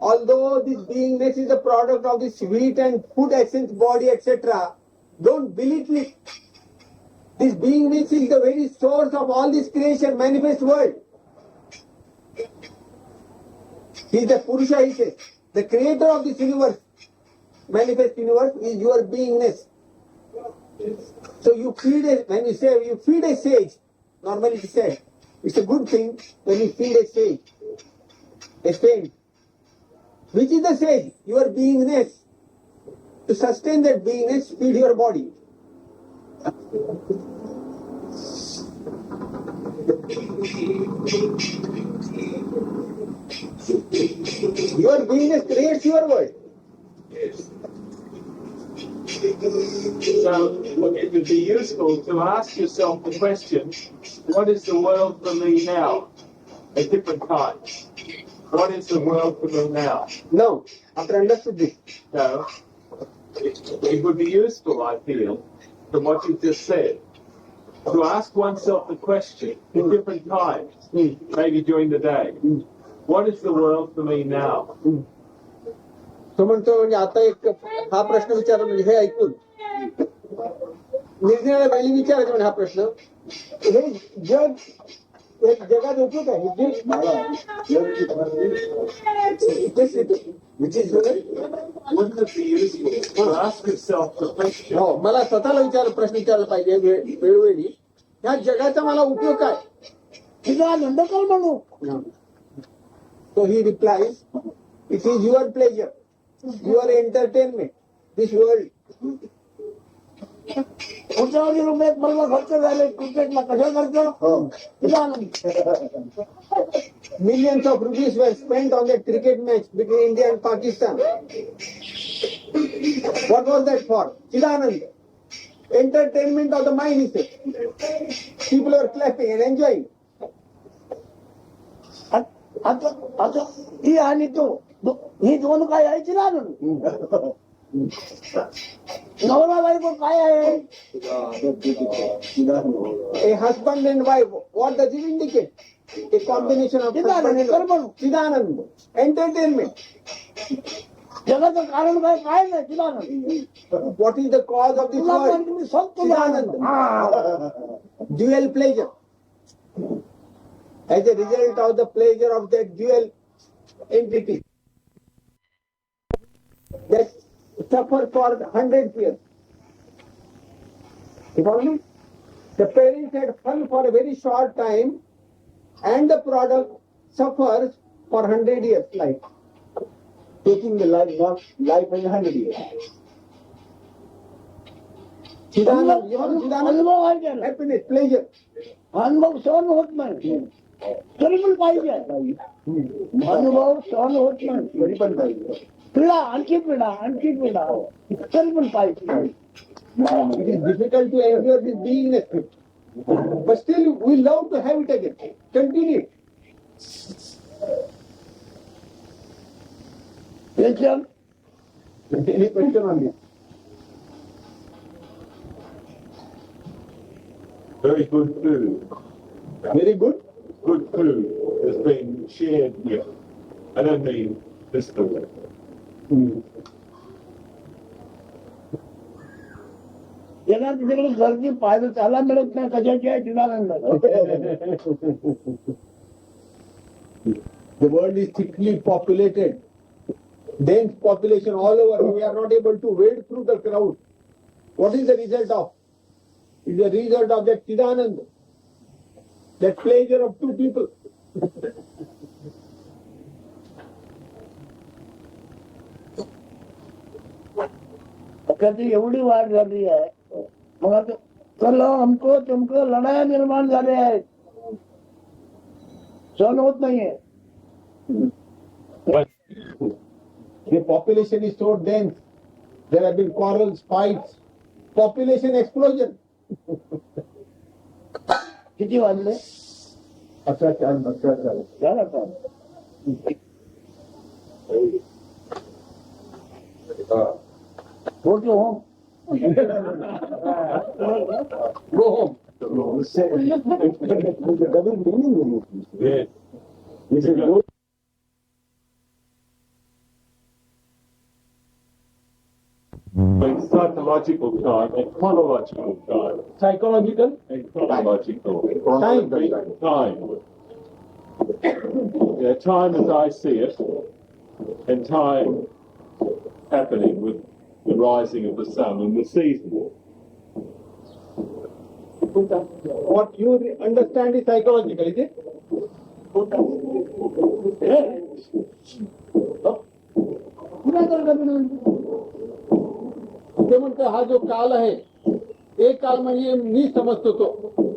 although this beingness is a product of the sweet and food essence body, etc., don't belittle it. This beingness is the very source of all this creation, manifest world. He is the Purusha, he says. The creator of this universe, manifest universe, is your beingness. So you feed when you say you feed a sage, normally it is said, it's a good thing when you feed a sage, a saint. Which is the sage? Your beingness. To sustain that beingness, feed your body. Your beingness creates your world. Yes. So it would be useful to ask yourself the question, what is the world for me now? At different times. What is the world for me now? Now, after understood this, So it would be useful, I feel, from what you just said, to ask oneself the question at different times, maybe during the day, what is the world for me now? तो म्हणतो म्हणजे आता एक हा प्रश्न विचार म्हणजे हे ऐकून निर्णयाला वेळी विचारायचं म्हणजे हा प्रश्न हे जग एक जगात उपयोग आहे Wouldn't it be useful to ask yourself the question, हो मला स्वतःला प्रश्न विचारला पाहिजे वेळोवेळी या जगाचा मला उपयोग काय तुझा आनंद कर म्हणू So he replies, it is your pleasure, your entertainment, this world. कोट्यावधी रुपये मला खर्च झाले क्रिकेटला कशा करतो तुझा आनंद Millions of rupees were spent on that cricket match between India and Pakistan. What was that for? Chidanand. Entertainment of the mind, he said. People were clapping and enjoying. आता आता ही आणि तो ही दोन काय आहे तिला आनंद नवरा बायको काय आहे A husband and wife, what does it indicate? A combination of husband and wife. Chidanand. Entertainment. जगाचं कारण काय काय नाही तिला आनंद What is the cause of this तुला पण world? तुम्ही संत Chidanand. Dual pleasure. As a result of the pleasure of that dual entity that suffer for 100 years. You follow me? The parents had fun for a very short time and the product suffers for 100 years life. Taking the life, not life in 100 years. Chidanand, you know Chidanand? अनुभव आहे त्याला Happiness, pleasure. अनुभव सहन होत नाही तरी पण पाहिजे अनुभव सहन होत नाही तरी पण पाहिजे. पिढा आणखी पिढा तरी पण पाहिजे It is difficult to endure this beingness. But still we love to have it again. Continue. त्याच्या Any question on this? very good food? Very good. Good food has been shared here. I don't mean physically. त्याला तिच्याकडे गर्दी पाहिजे त्याला मिळत नाही कशाची आहे तिला The world is thickly populated. Dense population all over. We are not able to wade through the crowd. What is the result of? It is the result of that Chidanand. That pleasure of two people. कधी एवढी वाढ झाली आहे मग आता चलो हमको तुमको लढाया निर्माण झाले आहेत सहन होत नाहीये The population is so dense. There have been quarrels, fights, population explosion. किती वाजले झालं का Go to home. Go home. The double meaning in it. Yes. He said, go psychological time and chronological time. Psychological And chronological. Time. Time. Yeah, time as I see it, and time happening with the rising of the sun and the season. What you understand is psychological, is it? ते म्हणते हा जो काल आहे एक काल म्हणजे मी समजतो तो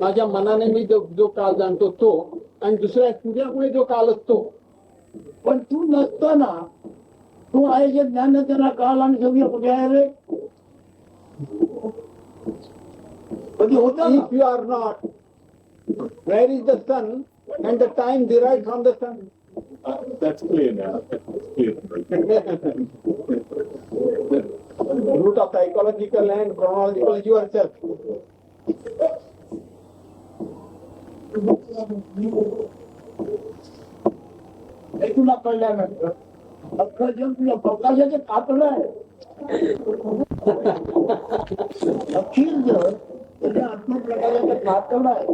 माझ्या मनाने मी जो काल जाणतो तो आणि दुसऱ्या तुझ्यामुळे जो काल असतो पण तू नसतो ना तू आहे जे ज्ञान त्याला काल आणि सगळं कुठे आहे रे कधी होता ना If you are not, where is the sun and the time derived from the sun? That's clear now. That's clear. The root of psychological and chronological is yourself. हे तुला कळल्यानंतर अख्खं जग तुला प्रकाशाचे कातडं आहे अखिल जग त्याच्या आत्मप्रकाशाचे कातडं आहे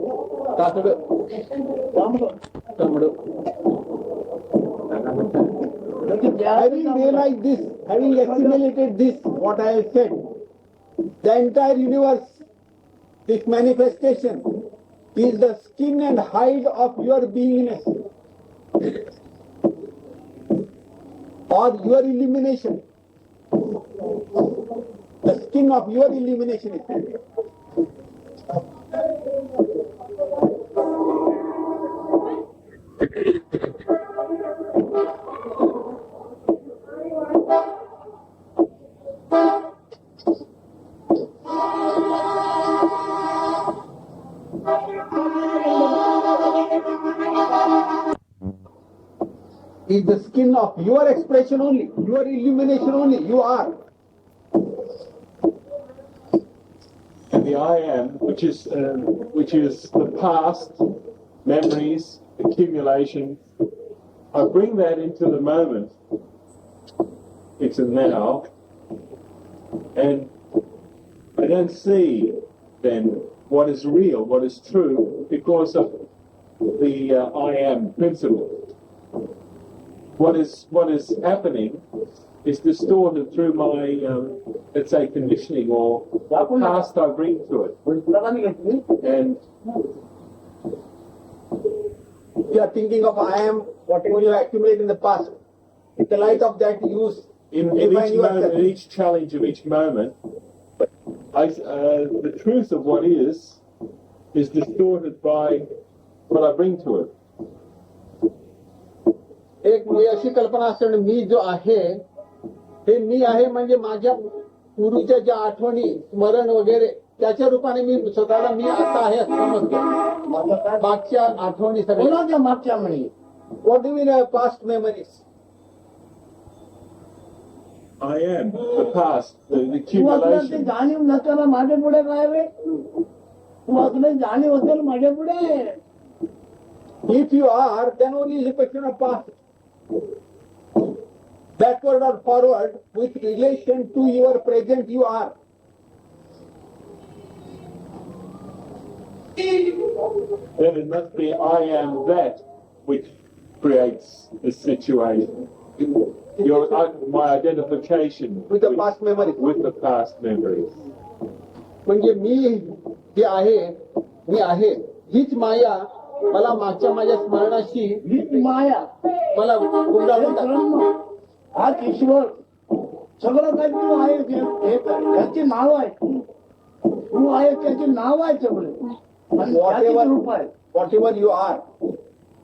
Having realized this, having assimilated this, what I have said, the entire universe, this manifestation, is the skin and hide of your beingness, or your illumination. The skin of your illumination is. Is the skin of your expression only, your illumination only, you are. And the I am, which is the past, memories, accumulations, I bring that into the moment. It's a now, and I don't see then what is real, what is true, because of the I am principle. What is happening is distorted through my, let's say, conditioning or past I bring to it. And You are thinking of I am, whatever you accumulate in the past. In the light of that, you in define each moment, yourself. in each challenge of each moment, the truth of what is distorted by what I bring to it. एक अशी कल्पना असते मी जो आहे हे मी आहे म्हणजे माझ्या पूर्वीच्या ज्या आठवणी स्मरण वगैरे त्याच्या रूपाने मी स्वतःला मी आता आहे असं समजतो मागच्या आठवणी सगळ्या कोणाच्या मागच्या म्हणे What do you mean past memories? I am the past, the तू आपल्याला ते accumulation. जाणीव नसताना माझे पुढे काय रे तू आपले जाणीव असेल माझ्या पुढे If you are, then only is a question of past. Backward or forward, with relation to your present, you are. Then it must be I am that which creates the situation. My identification With the past memories. with the past memories. म्हणजे मी जे आहे हीच माया मला मागच्या माझ्या स्मरणाशी हीच माया मला गुंडाळून टाकते. हा ईश्वर सगळं काही तू आहे त्याची नाव आहे तू आहे त्याचे नाव आहे सगळे आणि त्याचीच रूप आहे Whatever you are,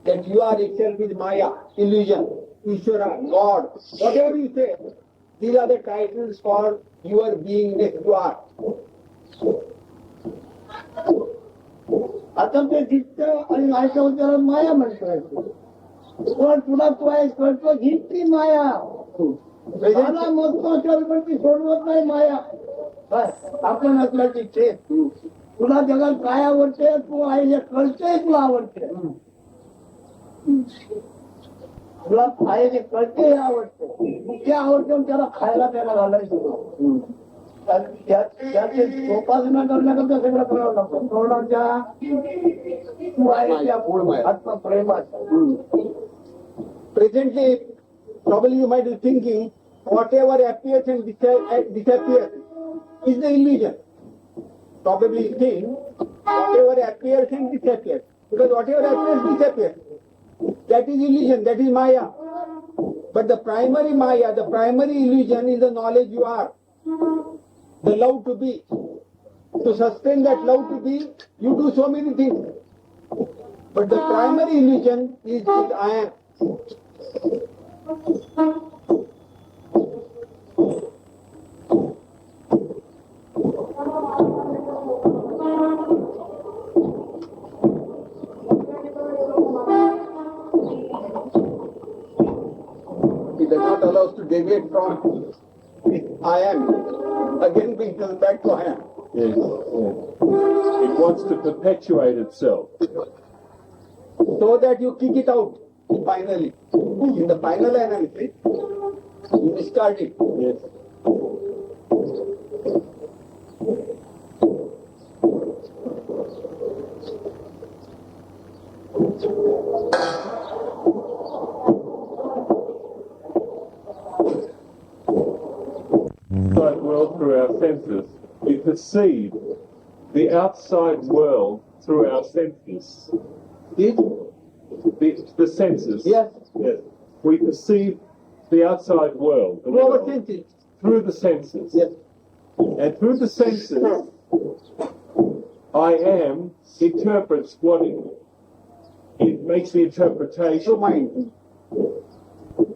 that you are itself is Maya, illusion, Ishvara, God, whatever you say, these are the titles for your beingness, you are. आता ते दिसतं आणि ऐकावं त्याला माया म्हणतोय पण तुला तू आहे कळतो हीच ती माया मला मग पण ती सोडवत नाही माया बस आपण असल्याची ते तुला जगात काय आवडते तू आहे जे कळतंय तुला आवडते तुला आहे जे कळते हे आवडते ते आवडतं त्याला खायला त्याला घालायचं त्याचे जोपासना करण्याकरता सगळं करावं लागतं. कोणाच्या आत्मप्रेमाचा. Presently, probably you might be thinking, whatever appears and disappears is the illusion. Probably you think, whatever appears and disappears. Because whatever appears disappears. That is illusion, that is Maya. But the primary Maya, the primary illusion is the knowledge you are. The love to be. To sustain that love to be, you do so many things. But the primary illusion is I am. He does not allow us to deviate from I am. Again brings us back to I am. Yes, yes. It wants to perpetuate itself. So that you kick it out finally. In the final analysis, you discard it. Yes. Outside world through our senses. We perceive the outside world through our senses. The senses. Yes. Yes. We perceive the outside world. The Through our world, senses. through the senses. Yes. And through the senses, I am interprets what it makes the interpretation. Through mind.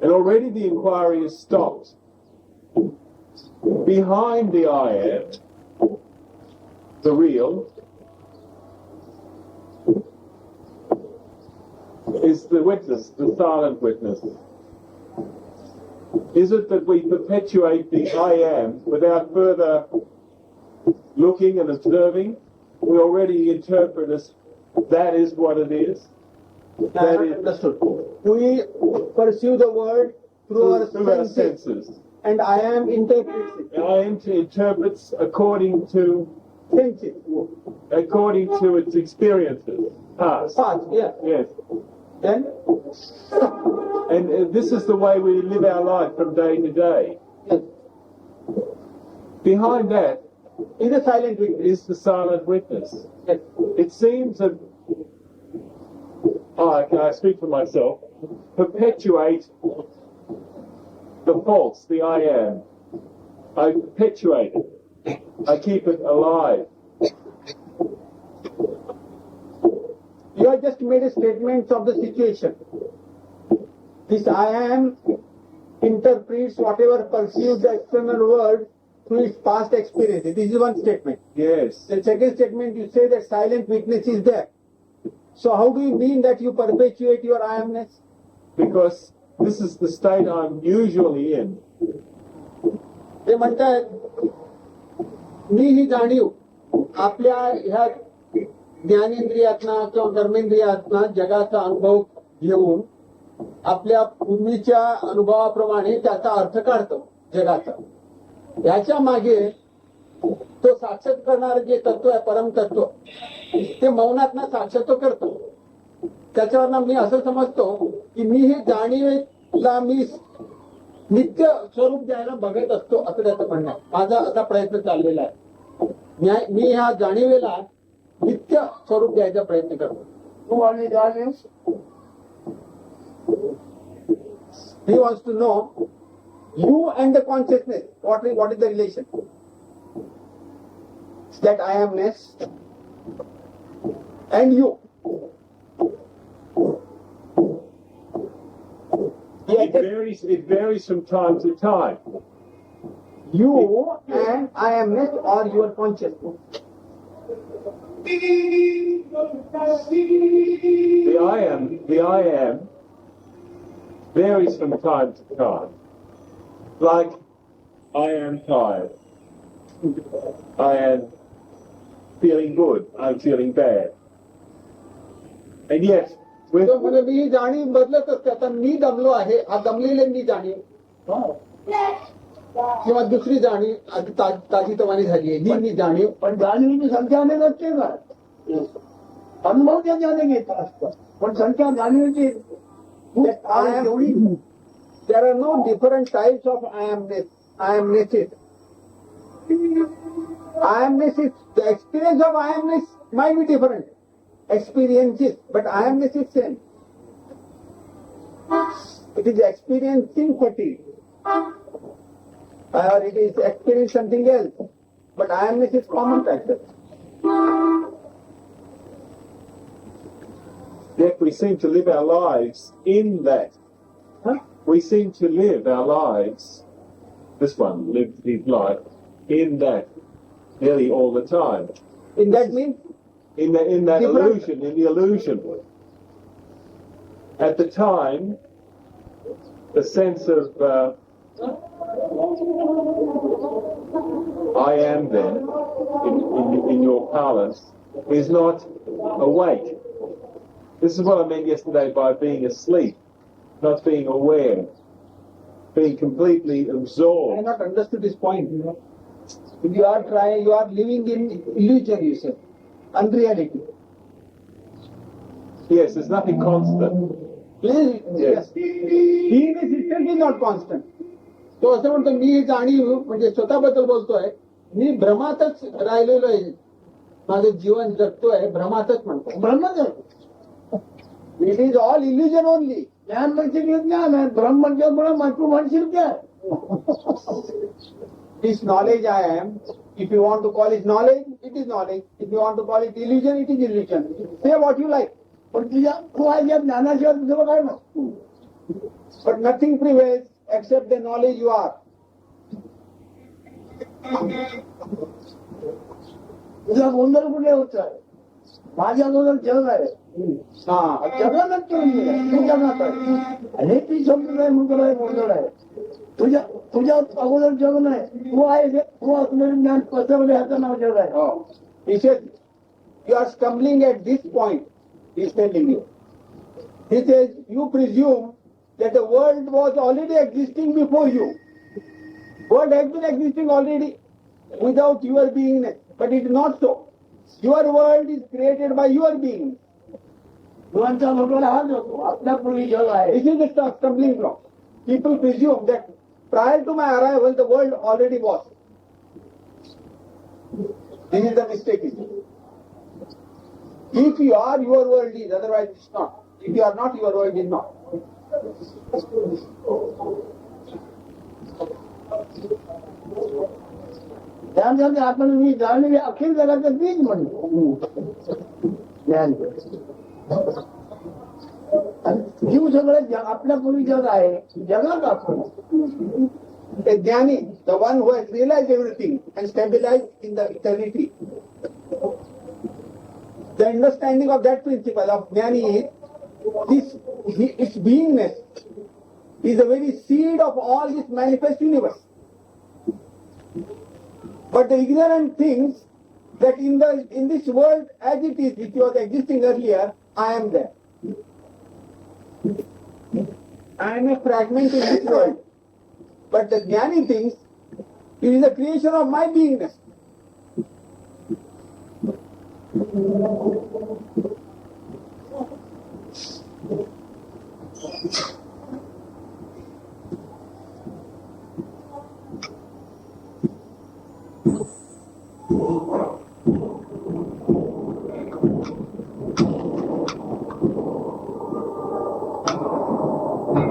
And already the inquiry is stopped. Behind the I am, the real, is the witness, the silent witness. Is it that we perpetuate the I am without further looking and observing? We already interpret as that is what it is. That is Understood. We perceive the world through our senses. And I am interprets it. I am interprets according to Senses. its experiences, past. Past, yes. Yes. Then, And this is the way we live our life from day to day. yes, Behind that is a silent witness. is the silent witness. Yes. It seems that, I speak for myself, perpetuate the false, the I am. I perpetuate it. I keep it alive. You have just made a statement of the situation. This I am interprets whatever perceives the external world through its past experiences. This is one statement. Yes. The second statement, you say that silent witness is there. So how do you mean that you perpetuate your I amness? Because this is the state I'm usually in. ते म्हणतात मी ही जाणीव आपल्या ह्या ज्ञानेंद्रियातना किंवा कर्मेंद्रियातना जगाचा अनुभव घेऊन आपल्या पूर्वीच्या अनुभवाप्रमाणे त्याचा अर्थ काढतो जगाचा. याच्या मागे तो साक्षात करणारं जे तत्व आहे परमतत्व ते मौनातना साक्षात्व करतो. त्याच्यावर मी असं समजतो की मी ही जाणीवेला मी नित्य स्वरूप द्यायला बघत असतो असं त्याचं म्हणणं आहे. माझा असा प्रयत्न चाललेला आहे. मी ह्या जाणीवेला नित्य स्वरूप द्यायचा प्रयत्न करतो. तू आणि जाणीव He wants to know you and the consciousness. What is the relation? That I amness and you. It varies from time to time. You and I amness or your consciousness. The I am varies from time to time. Like, I am tired. I am feeling good. I'm feeling bad. And yet, with म्हणजे मी जाणीव बदलत असते. आता मी दमलो आहे, हा दमलेले मी जाणीव. किंवा दुसरी जाणीव आता ताजीतवानी झाली आहे ही जाणीव. पण जाणीवीची संख्या अनेक असते का? अनुभव त्याच्याने घेत असतात पण संख्या जाणीवीची एवढी. There are no different types of I amnesses. I amnesses, the experience of I amness might be different experiences, but I amness is same. It is experiencing fatigue, or it is experiencing something else, but I amness is common factor. Yet we seem to live our lives in that. We seem to live our lives, this one lived his life in that nearly all the time. In that means In that Different. illusion, in the illusion. At the time, the sense of I am then, in your parlance, is not awake. This is what I meant yesterday by being asleep, not being aware, being completely I absorbed. have not understood this point. If you are trying, you are living in illusion, you say, unreality. Yes, there's nothing constant. Yes. Beingness itself is not constant. तो असं म्हणतो मी ही जाणीव म्हणजे स्वतःबद्दल बोलतोय, मी भ्रमातच राहिलेलो आहे, माझं जीवन जगतोय भ्रमातच म्हणतो. ब्रह्मच it is all illusion only. ज्ञान म्हणजे ज्ञान आहे, ब्रह्म म्हणजे ब्रह्म, तू म्हणशील काय? This knowledge I am, if you want to call it knowledge, it is knowledge. If you want to call it illusion, it is illusion. Say what you like. पण तुझ्या तू आहे या ज्ञानाशिवाय तुझं काय ना? But nothing prevails except the knowledge you are. तुझा गोंधळ कुठे होत आहे? माझ्या गोंधळ जग आहे. हा. जगानच करून गेला, तू जगात आहे. आणि ती शब्द आहे म्हणून आहे गोंधळ आहे. तुझ्या अगोदर जग नाही, तू आहे, तू असलेलं ज्ञान कसं ह्याचं नाव जग आहे. Oh. He said, you are stumbling at this point, he is telling you. He says, you presume that the world was already existing before you. World has been existing already without your beingness, but it is not so. Your world is created by your being. दोनचा लोकांना हाच होतो, आपल्या पूर्वी जग आहे. This is the stumbling block. People presume that prior to my arrival, the world already was. This is the mistake. If you are, your world is, otherwise it's not. If you are not, your world is not. त्यामध्ये आपण मी जाणले अखिल जगाचं बीज म्हणतो ज्ञान. जीव सगळं आपल्या पूर्वी जग आहे, जगात आपण. A jnani, the one who has realized everything and stabilized in the eternity. The understanding of that principle of jnani is its beingness is the very seed of all this manifest universe. But the ignorant thinks that in this world as it is, which was existing earlier, I am there. I am a fragment in this world. But the jnani thinks it is the creation of my beingness.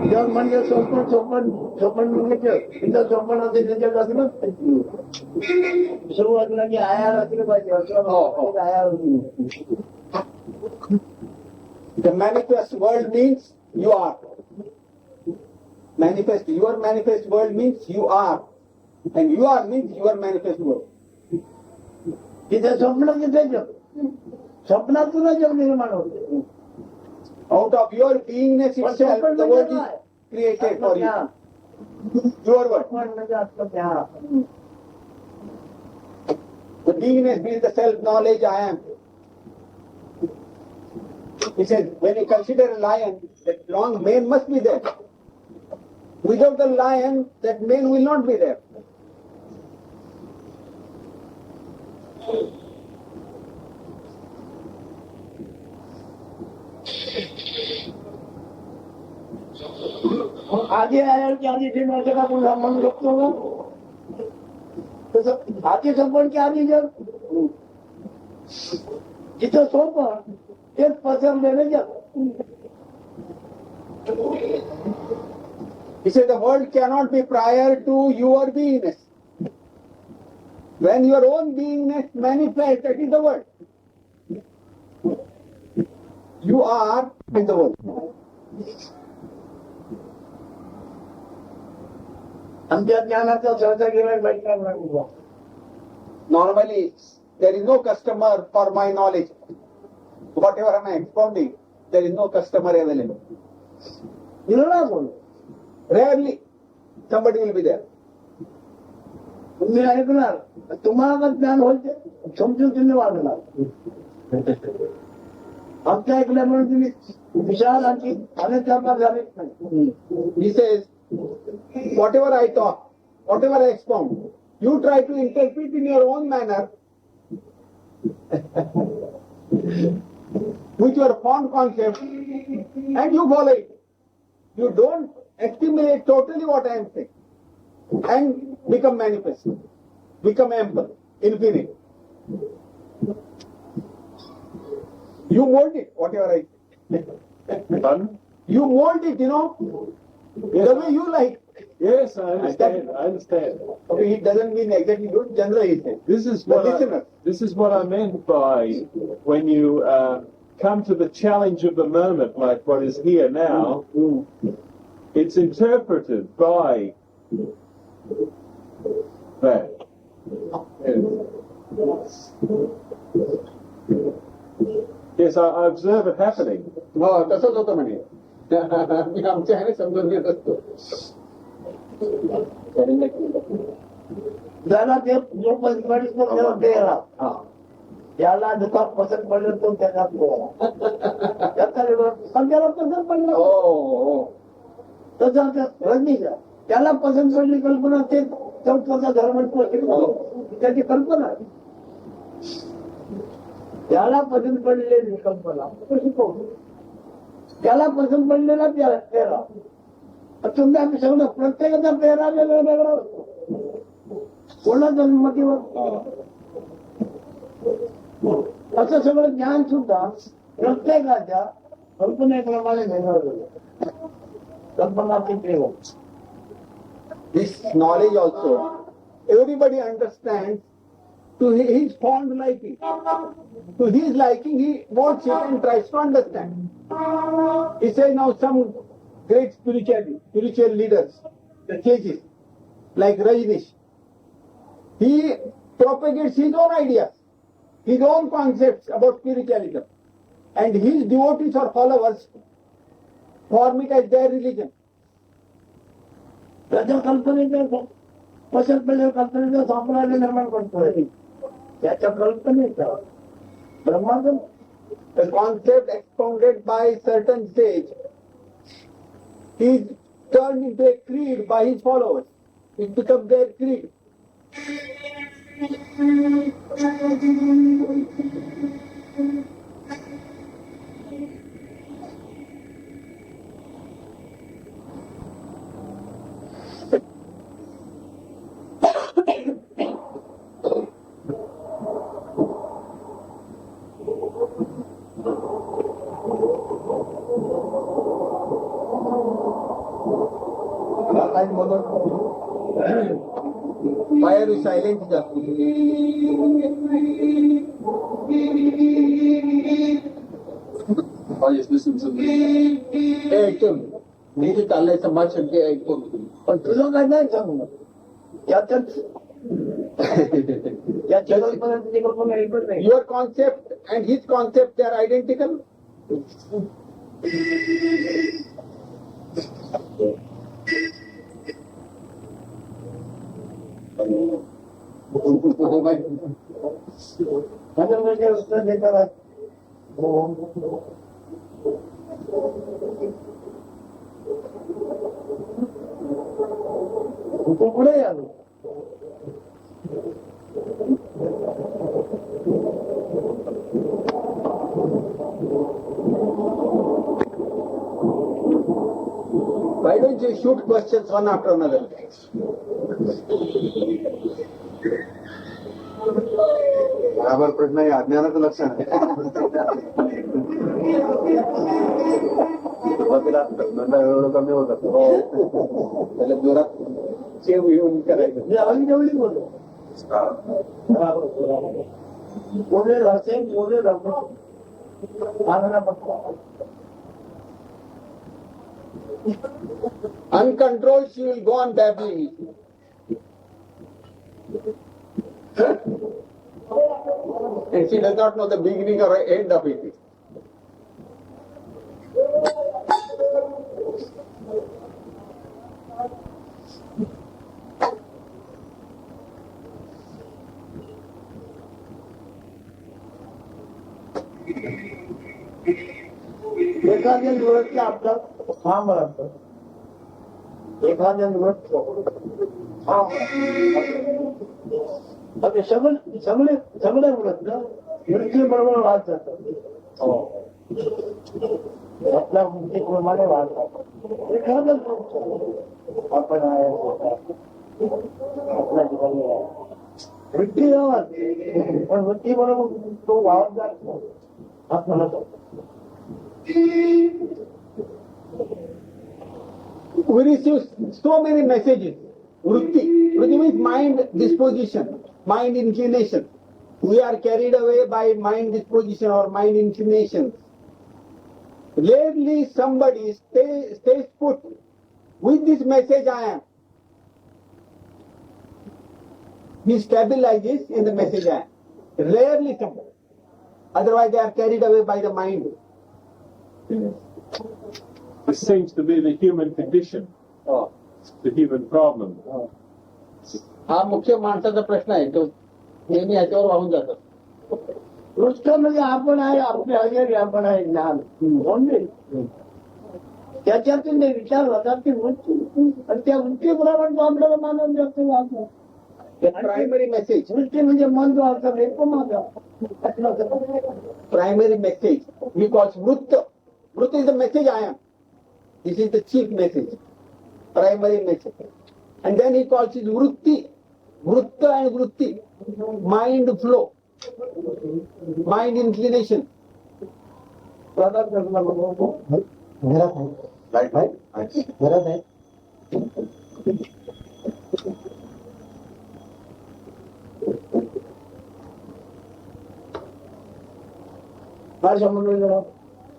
जग म्हणजे स्वप्न म्हणजे इथं स्वप्न असेल त्याच्यात असलं सुरुवातीला की आयार असले पाहिजे. आयार The manifest world means you are. Manifest, your manifest world means you are. And you are means your manifest world. तिथे स्वप्न तिथे जग, स्वप्नातूनच जग निर्माण होते. Out of your beingness itself, the world is created for you. Your world. म्हणजे असलं ज्ञान. The beingness means the self-knowledge I am. He says, when you consider a lion, that long mane must be there. Without the lion, that mane will not be there. आधी आया की आधी ते माझ्या का कोण संबंध बघतो का तसं आधी संबंध की आधी जग जिथं सोपं तेच पसरलेलं जग. He said the world cannot be prior to your beingness. When your own beingness manifests, that is the world. You are in the world. आमच्या ज्ञानाचा सहसा गिरायक भेटणार नाही. Normally, there is no customer for my knowledge. Whatever I am expounding, there is no customer available. दिलं ना कोण Rarely, somebody will be there. तुम्ही ऐकणार तुम्हाला ज्ञान होते समजून तुम्ही वागणार. आमच्या ऐकल्यामुळे तुम्ही विशाल आणखी अनेक व्यापार झालेच नाही. He says, whatever I talk, whatever I expound, you try to interpret in your own manner with your fond concept and you follow it. You don't assimilate totally what I am saying and become manifest, become ample, infinite. You mold it, whatever I say. Pardon? You mold it, you know, the way you like. Yes, I understand. I understand. Okay, it doesn't mean exactly good, generally he says. This is The what listener. this is what I meant by when you come to the challenge of the moment, like what is here now. It's interpreted by that. Yes, I observe it happening. हो तसंच होतं म्हणे. मी आमच्या ह्याने समजून घेत असतो. ज्याला ते जो पसंत पडेल तो त्याला द्यायला. हा. ज्याला दुकान पसंत पडेल तो त्याला द्यायला. पण त्याला पसंत पडलं हो हो. तसं रजनीचा त्याला पसंत पडली कल्पना ते चौथ्याचा धर्म त्याची कल्पना त्याला पसंत पडलेली कल्पना शिकवतो. त्याला पसंत पडलेला पेरा. तुम्ही आम्ही सगळं प्रत्येकाचा पेरा वेगळा वेगळा असतो. कोणाच्या मतीवर असं सगळं ज्ञान सुद्धा प्रत्येकाच्या कल्पनेप्रमाणे वेगळं कल्पना ते This knowledge also, everybody understands to his fond liking. To his liking, he wants it and tries to understand. He says now some great spiritual leaders, the sages, like Rajneesh, he propagates his own ideas, his own concepts about spiritualism. And his devotees or followers form it as their religion. त्याच्या कल्पनेचं पसंत पडलेल्या कल्पनेचं साम्राज्य निर्माण करतोय. त्याच्या कल्पनेचा ब्रह्मांड The concept expounded by certain sage is turned into a creed by his followers. It becomes their creed. Why are you silent? मी जे चाललंय समाज संख्या ऐकतो. पण तुझं काय नाही सांगू याच्यात याच्या कल्पनेची कल्पना एकच नाही. Your concept and his concept, they are identical. म्हणजे उत्तर देतात तू पुढे आलो. Why don't you shoot questions one after another? बराबर प्रश्न हे अज्ञानाचं लक्षण आहे. सुरुवातीला प्रश्न एवढं कमी होतात. त्याला जोरात चेव येऊन करायचं. जेवढी बोलतो बोले राहते बोले राहतो आम्हाला बघतो. Uncontrolled, she will go on babbling. And she does not know the beginning or end of it. एखाद्या दिवसला आपला थांब राहतो. एखाद्या दिवस आता सगळे सगळे सगळे बोलत ना मृत्यू बरोबर वाद जातात. आपला मृत्यूप्रमाणे वाद जातात. एखादा आपण आहे आपल्या ठिकाणी आहे मृत्यू यावं पण मृत्यू बरोबर तो वाद जात नाही. आपल्याला We receive so many messages. Vritti. Vritti means mind disposition, mind inclination. We are carried away by mind disposition or mind inclinations. Rarely somebody stays put with this message I am. He stabilizes in the message I am. Rarely somebody. Otherwise they are carried away by the mind. This seems to be the human condition, the human problem. हा मुख्य माणसाचा प्रश्न आहे तो नेहमी ह्याच्यावर वाहून जातात. दृष्ट म्हणजे आपण आहे आपले हजेरी आपण आहे ज्ञान म्हणून त्याच्यातून ते विचार होतात की वृत्ती आणि त्या वृत्तीप्रमाणे तो आपल्याला मानव व्यक्त वागतो. प्रायमरी मेसेज वृत्ती म्हणजे मन जो असतात एक माझा primary message. He calls Vrutta. Vrutta is the message I am. This is the chief message. Primary message. And then he calls it Vritti. Vrutta and Vritti. Mind flow. Mind inclination. Light आहे घरात आहे.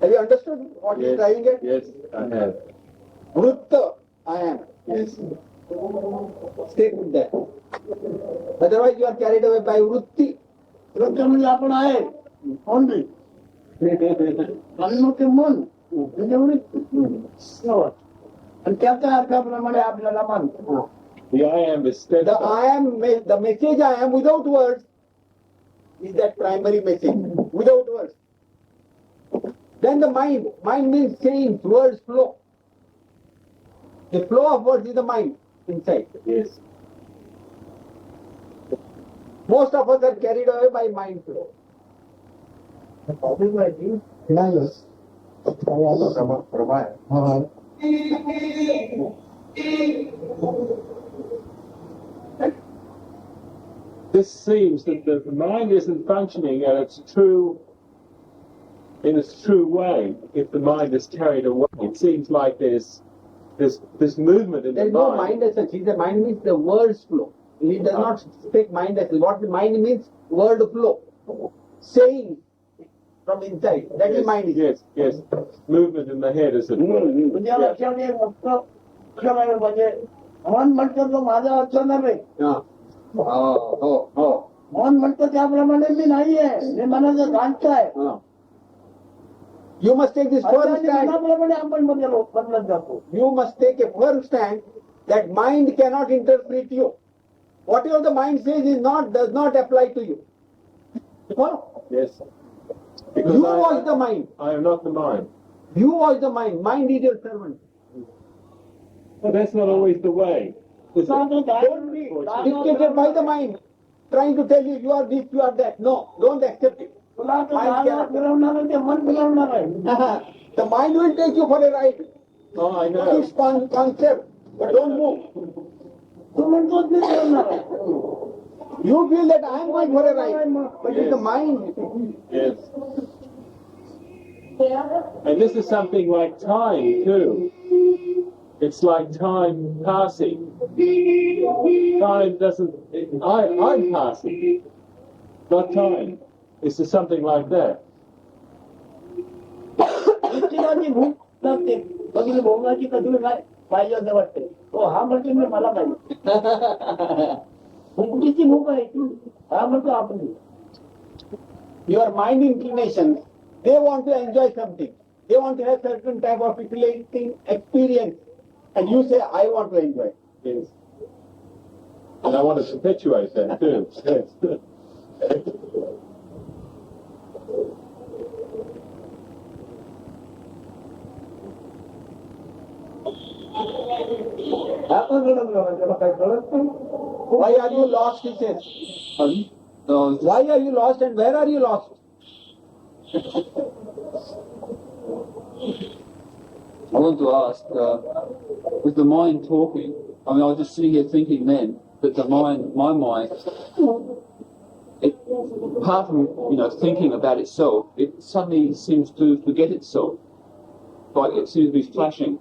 Have you understood what he is driving at? Yes, I have. Vrutta, I am. Yes. Stay with that. Otherwise you are carried away by Vritti. वृत्त म्हणजे आपण आहे only अन्न ते मन म्हणजे वृत्ती आणि त्याच्या अर्थाप्रमाणे आपल्याला मानतो. The I am is The steadfast. I am, the message I am without words is that primary message. Without words. Then the mind means change, words flow. The flow of words is the mind inside. Yes. Most of us are carried away by mind flow. Prabha आहे. This seems that the mind isn't functioning in its true way. If the mind is carried away, it seems like there's movement in There the is no mind. mind as such. The mind means the words flow. He does not speak mind as such. What the mind means, word flow. Saying from inside. That is mind. Yes, yes. Movement in the head is it? म्हणजे लक्षात एक मोठं लक्षण म्हणजे मन म्हणतो तो माझा असणार नाही. Yeah. Oh. मन म्हणतो त्याप्रमाणे मी नाहीये मी मनाचं जाणतो आहे. You must take this firm stand. मनाप्रमाणे आपण बदलत जातो. You must take a firm stand that mind cannot interpret you. Whatever the mind says does not apply to you. Follow? Yes. You was the mind. I am not the mind. You was the mind. Mind is your servant. But that's not always the way. Don't be dictated by the mind, trying to tell you are this, you are that. No, don't accept it. तुला फिरवणार ते मन फिरवणार आहे. The mind will take you for a ride. Oh, I know. This concept, but don't move. तो म्हणतो मी करणार आहे. You feel that I am going for a ride, but it's the mind. Yes. And this is something like time too. It's like time passing. Time doesn't. I'm passing, not time. It's just something like that. प्रत्येकाची भूक लागते. बघितलं भोगाची कधी काय पाहिजे असं वाटते. तो हा म्हणतो मी मला पाहिजे. भुकीची भूक आहे ती. हा म्हणतो आपण. Your mind inclination, they want to enjoy something. They want to have certain type of exhilarating experience. And you say, I want to enjoy. Yes. And I want to perpetuate that too. Yes. आपण त्याला काय कळत नाही. Why are you lost, he says. Why are you lost and where are you lost? I want to ask, with the mind talking, I mean, I was just sitting here thinking then that the mind, my mind, apart from, thinking about itself, it suddenly seems to forget itself. Like it seems to be flashing.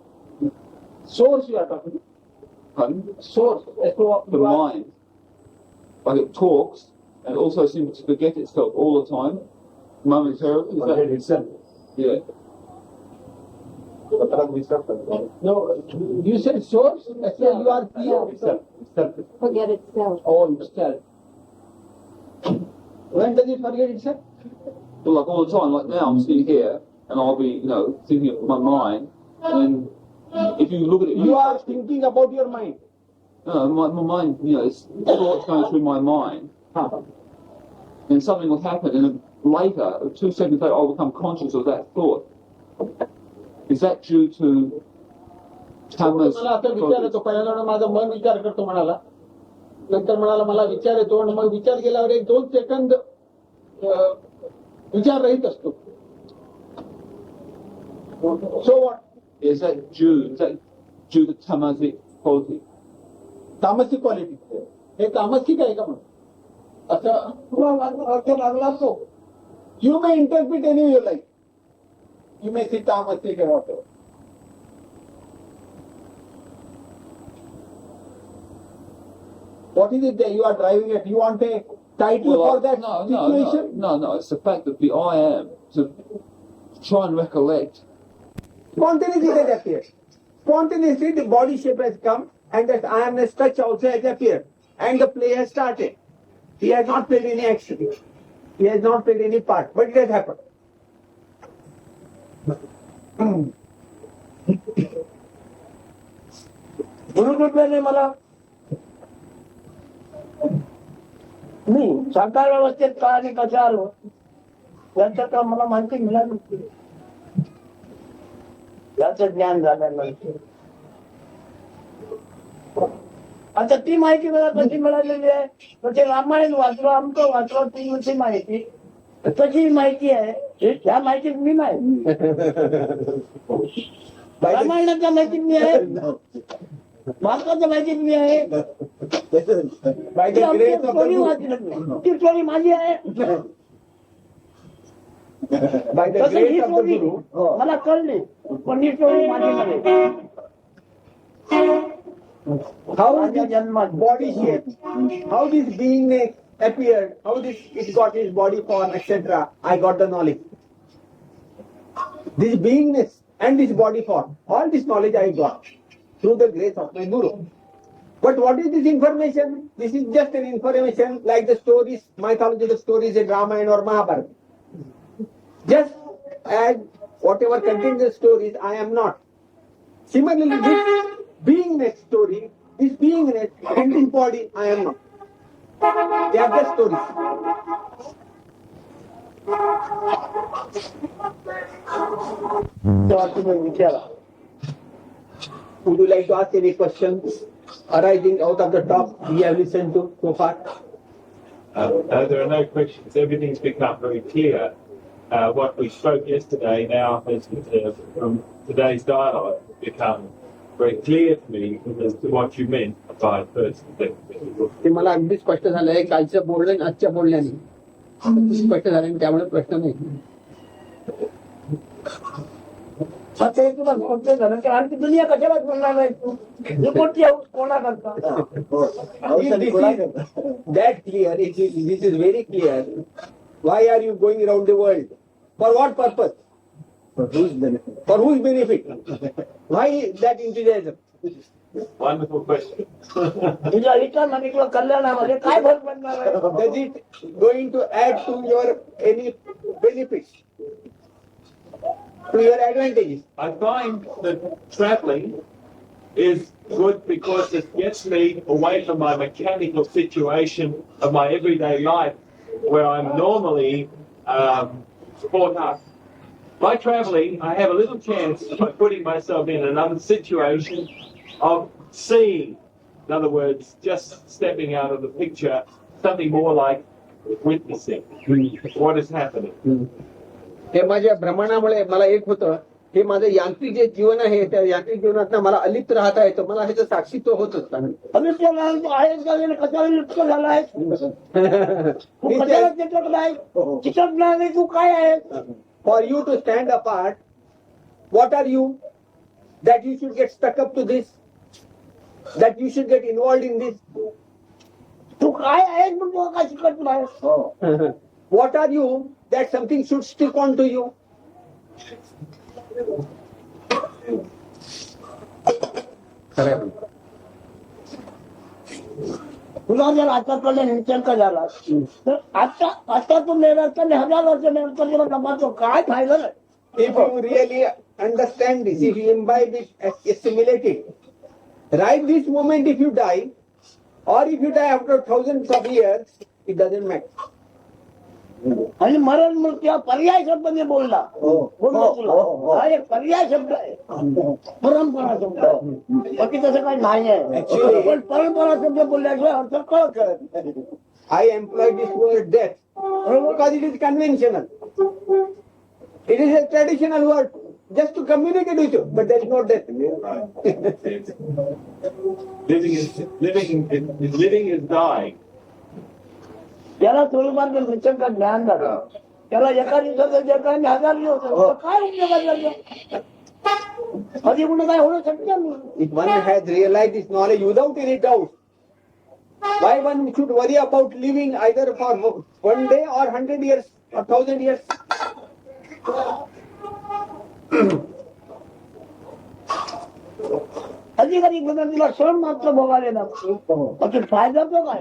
Source you are talking. Pardon? Source. The mind. Like it talks and it also seems to forget itself all the time, momentarily. Is that itself. Yeah. No, you said source? That's why you are here. Forget itself. Oh, itself. When does it forget itself? Well, like all the time, like now I'm sitting here and I'll be, thinking of my mind, and if you look at it, You are thinking about your mind. no, my mind, it's thoughts going through my mind, and something will happen, and then later, 2 seconds later, I'll become conscious of that thought. Is that due to Tama's? मला आता विचार येतो पहिल्यांदा माझं मन विचार करतो म्हणाला नंतर म्हणाला मला विचार येतो आणि मग विचार केल्यावर 1-2 सेकंद विचार रहित असतो. So what? Is that due to tamasic quality? तामसिक क्वालिटी हे तामसिक आहे का म्हणून असं तुला अर्थ लागला तो. You may interpret any your life. You may see tamasik or whatever. What is it that you are driving at? You want a title for that situation? No. It's the fact that the I am, to try and recollect. Spontaneously it has appeared. Spontaneously the body shape has come and that I amness touch also has appeared. And the play has started. He has not played any action. He has not played any part. But it has happened. म्हणून म्हटलं मला मी साकार व्यवस्थेत का आणि कशा आलो याचं का मला माहिती मिळाली. याचं ज्ञान झाल्यानंतर आता ती माहिती मला कशी मिळालेली आहे. तर ते रामायण वाचलो आमचं वाचलो ती म्हणजे माहिती कशी माहिती आहे त्या माहितीत मी नाही. रामायणाच्या माहितीत मी आहे भारताच्या माहितीत मी आहे. स्टोरी वाचली ती स्टोरी माझी आहे. तसं ही स्टोरी मला कळली पण ही स्टोरी माझी नाही. How this body shape, how this beingness appeared, how this it got his body form, etc. I got the knowledge. This beingness and this body form, all this knowledge I got through the grace of my Guru. But what is this information? This is just an information like the stories, mythological stories in Ramayana or Mahabharata. Just as whatever contains the stories, I am not. Similarly, this beingness story, this beingness and this body, I am not. They are just stories. तेव्हा तुम्ही विचारा. Would you like to ask any questions arising out of the talk we have listened to so far? There are no questions. Everything's become very clear. what we spoke yesterday now has, from today's dialogue, become very clear to me as to what you meant by first perspective. ते मला अगदी स्पष्ट झालंय कालच्या बोलण्याने आजच्या बोलण्याने स्पष्ट झालं त्यामुळे प्रश्न नाही. आता हे तुला कोणतं झालं की आणखी दुनिया कशाला बोलणार नाही तू हे कोणती कोणा करता That clear, this is very clear. Why are you going around the world? For what purpose? For whose benefit? For whose benefit? Why that enthusiasm? Wonderful question. तुझ्या विचार किंवा कल्याणामध्ये काय फरक पडणार आहे? Does it going to add to your any benefits? To your advantages? I find that traveling is good because it gets me away from my mechanical situation of my everyday life where I'm normally caught up. By traveling, I have a little chance by putting myself in another situation of seeing, in other words, just stepping out of the picture, something more like witnessing what is happening. हे माझ्या भ्रमणामुळे मला एक होतं हे माझं यांत्रिक जे जीवन आहे त्या यांत्रिक जीवनात मला अलिप्त राहता येतं मला ह्याचं साक्षीत्व होत असतं. अलिप्त तू आहेस का कशाला लिप्त झाला आहेस तू कशाला चिटकत आहे चिटकणार नाही तू काय आहेस. For you to stand apart, what are you? That you should get stuck up to this? That you should get involved in this? तू काय आहेस पण तू काय शिकत नाहीस. What are you that something should stick on to you? तुला जर आताकडे निश्चंक झाला तर आता तू निरंतर 1000 वर्ष निरंतर तुला जमातो काय फायदा नाही. If you really understand this, if you imbibe it, assimilate it, right this moment if you die, or if you die after thousands of years, it doesn't matter. आणि मरण मृत्यू हा पर्याय शब्द मी बोलला बोललो तुला हा एक पर्याय शब्द आहे परंपरा शब्द बाकी तसं काही नाही आहे. पण परंपरा शब्द बोलल्याशिवाय अर्थ कळत. I employed this word death because it is conventional. It is a traditional word just to communicate with you, but there is no death. Living is dying. त्याला थोडंफार निश्चंक ज्ञान झालं त्याला एका दिवसाचं जे काही 1000 दिवस काय उपयोगात कधी कुठं काय होणं शक्य नाही. If one has realized this knowledge without any doubt, why one should worry about living either for 1 day or 100 years or 1000 years? कधी कधी तिला क्षण मात्र भोगाले ना बाकी फायदा तो काय.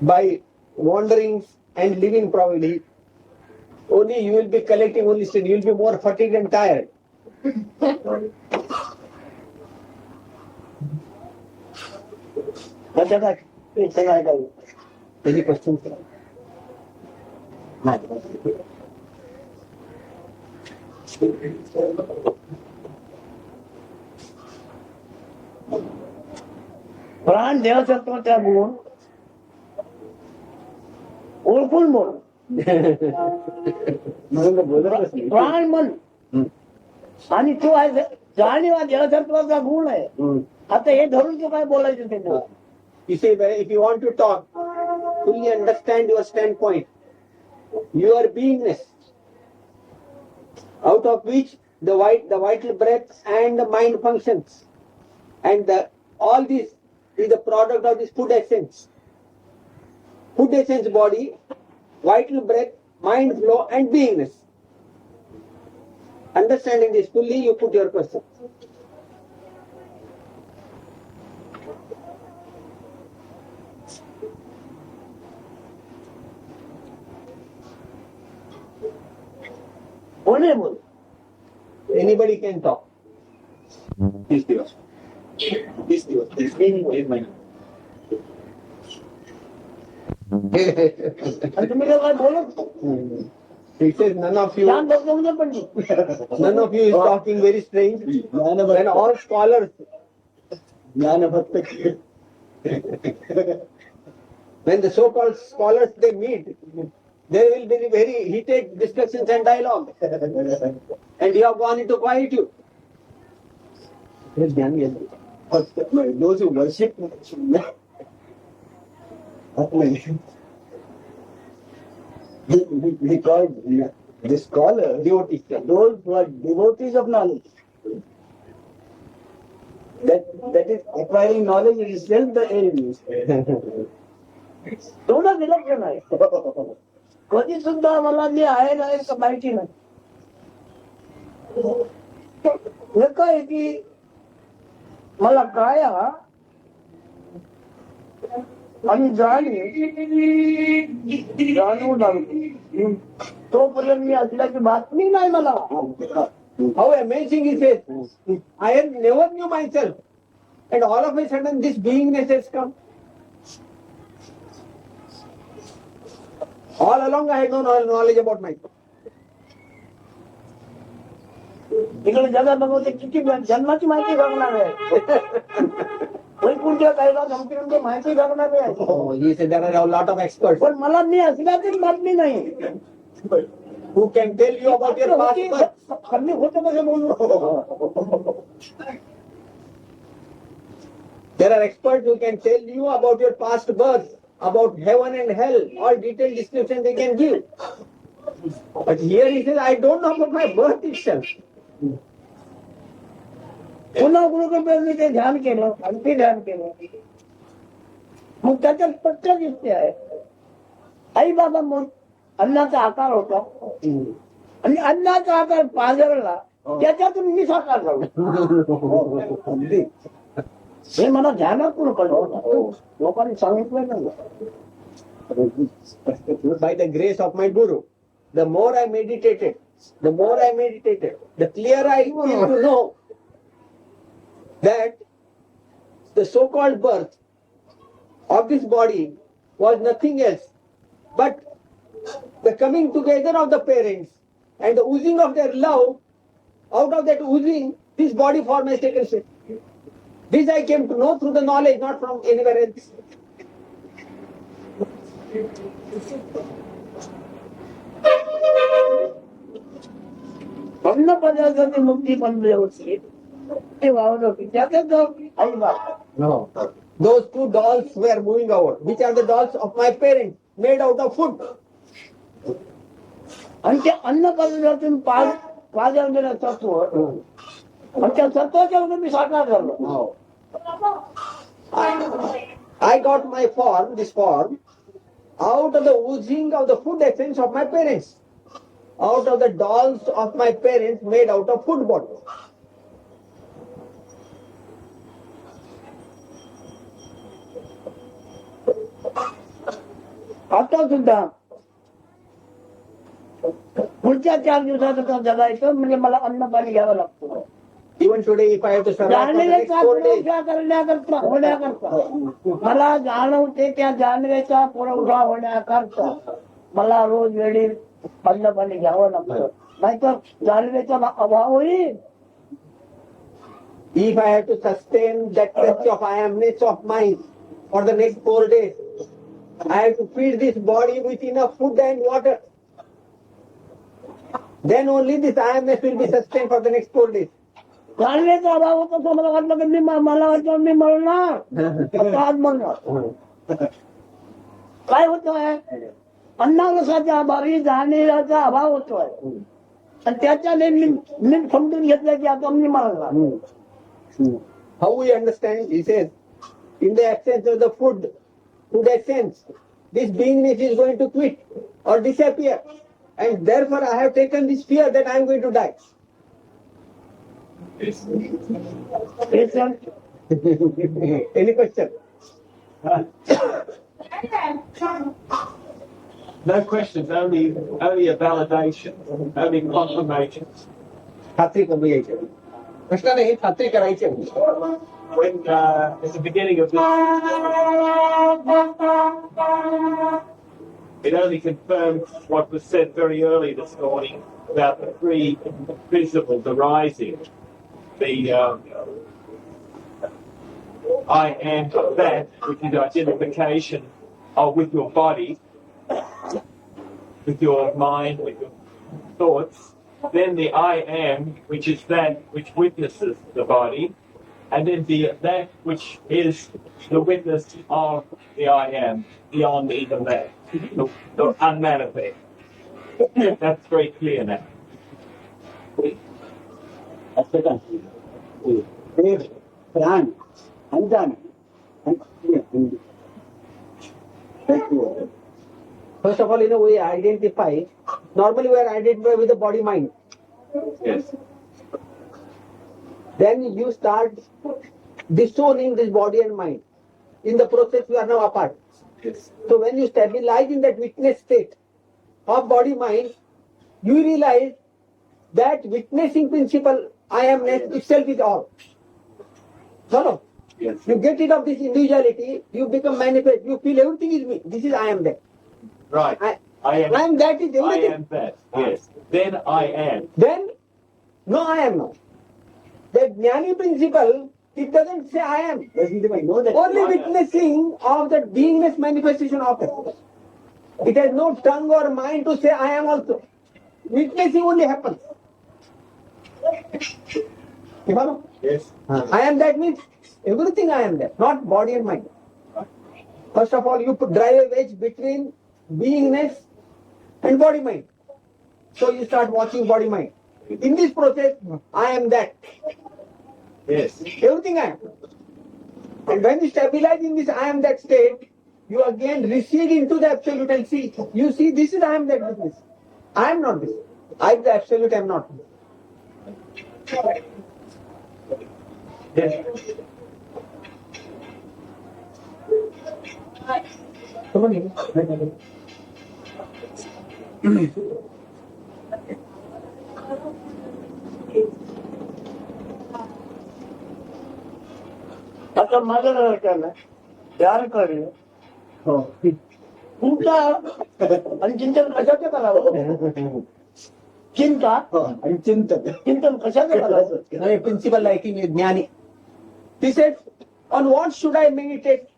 By wanderings and living probably, only you will be collecting only sin. You will be more fatigued and tired. त्याचं काय इथं काय काही Any questions? प्राण देवसत्वाचा गुण ओळखून बोल. प्राण मन आणि तो आहे जाणीव हा देवसत्वाचा गुण आहे. आता हे धरून तू काय बोलायचं त्यांना. You say, if you want to talk, fully understand your standpoint, your beingness, out of which the vital breath and the mind functions, and all this is the product of this food essence. Food essence body, vital breath, mind flow, and beingness. Understanding this fully, you put your question. कोणी बोल. Anybody can talk. This Dios. This meaning is my. आणि तुम्ही काय बोलत He says none of you छान बोलतो म्हणजे पण None of you is talking very strange. And all scholars, When the so-called scholars they meet, there will be very heated discussions and dialogue. And you have gone into quietude. But those who worship we call the scholars Devotees. those who are devotees of knowledge. That is acquiring knowledge is itself the aim. दोनों विलक्षण आहे कधी सुद्धा मला मी आहे ना एक माहिती नाही एक आहे की मला काय आणि जाणून तोपर्यंत मी असल्याची बातमी नाही मला How amazing is it? I never knew myself. And all of a sudden this beingness has come. All along I had no knowledge about myself. इकडे जगात बघते किती जन्माची माहिती घडणार आहे वैकुंठ कायदा धमकी माहिती घडणार आहे Oh, he said there are a lot of experts पण मला मी असल्याचीच बातमी नाही who can tell you about your past birth. कमी होतं कसं बोललो There are experts who can tell you about your past birth, about heaven and hell, all detailed description they can give. But here he says, I don't know about my birth itself. पुन्हा गुरुकृपेने मी ते ध्यान केलं आणखी ध्यान केलं मग त्याच्यात स्पष्ट दिसते आहे आई बाबा मग अन्नाचा आकार होता आणि अन्नाचा आकार पाजळला त्याच्यातून मी साकार झालो हे मला ध्यानातून कळलं लोकांनी सांगितलं नाही By the grace of my Guru, the more I meditated, the clearer I came to know that the so-called birth of this body was nothing else but the coming together of the parents and the oozing of their love. Out of that oozing, this body form has taken shape. This I came to know through the knowledge, not from anywhere else. अन्न पदार्थाची मुक्ती पण व्यवस्थित ते वावत होती त्यातच आई बाबा No. Those two dolls were moving over, which are the dolls of my parents, made out of food. आणि त्या अन्न पदार्थातून पाजवलेलं तत्व आणि त्या तत्वाच्या मी साकार झालो I got my form, this form, out of the oozing of the food essence of my parents, out of the dolls of my parents made out of food bottles. आता सुद्धा पुढच्या 4 दिवसात जगायचं म्हणजे मला अन्न पाणी घ्यावं लागतं Even today, if I have to survive for the next 4 days, करण्याकरता होण्याकरता मला जाणवते त्या जाणवेचा पुरवठा होण्याकरता मला रोज वेळी अन्न पाणी घ्यावं लागतं नाहीतर जाणवेचा अभाव होईल if I have to sustain that touch of I amness of mine for the next 4 days, I have to feed this body with enough food and water. Then only this I amness will be sustained for the next 4 days. जाणवेचा अभाव होता तो मला वाटलं की मला वाटलं मी मरणार आज मरणार काय होतोय अन्नावसाच्या अभावी जाणीवाचा अभाव होतोय आणि त्याच्याने मी समजून घेतलं की आता मी मरणार How we understand? He says, in the absence of the food essence, this beingness is going to quit or disappear. And therefore I have taken this fear that I am going to die. Any question? No questions, only a validation, only confirmation. खात्री करून यायची प्रश्न नाही खात्री करायची When at the beginning of this, it only confirmed what was said very early this morning about the 3 principles arising. The I am of that, which is identification are with your body, with your mind, with your thoughts, then the I am, which is that which witnesses the body, and then that which is the witness of the I am, beyond even that, the unmanifest. That's very clear now. Dev, Pran, Anjan, and First of all, we identify. Normally, we are identified with the body mind. Yes. Then you start disowning this body and mind. In the process, you are now apart. Yes. So when you stabilize in that witness state of body mind, you realize that witnessing principle, I amness itself is all. No. Yes. You get rid of this individuality, you become manifest, you feel everything is me. This is I am that. Right. I am that is everything. I am that. Yes. Then I am. Then, no I am not. That jnani principle, it doesn't say I am. Only witnessing of the beingness manifestation of it. It has no tongue or mind to say I am also. Witnessing only happens. You follow? Yes. I am that means everything I am that, not body and mind. First of all, you drive a wedge between beingness and body mind. So you start watching body mind. In this process, I am that. Yes. Everything I am. And when you stabilize in this I am that state, you again recede into the absolute and see. You see, this is I am that witness. I am not this. I, the absolute, am not. Yes. आता माझं काय ध्यान करणे तुमचा आणि चिंतन कशाचं करावं चिंता आणि चिंतन चिंतन कशाचं करावं Now a principle like in Jnani. He said, on what should I meditate?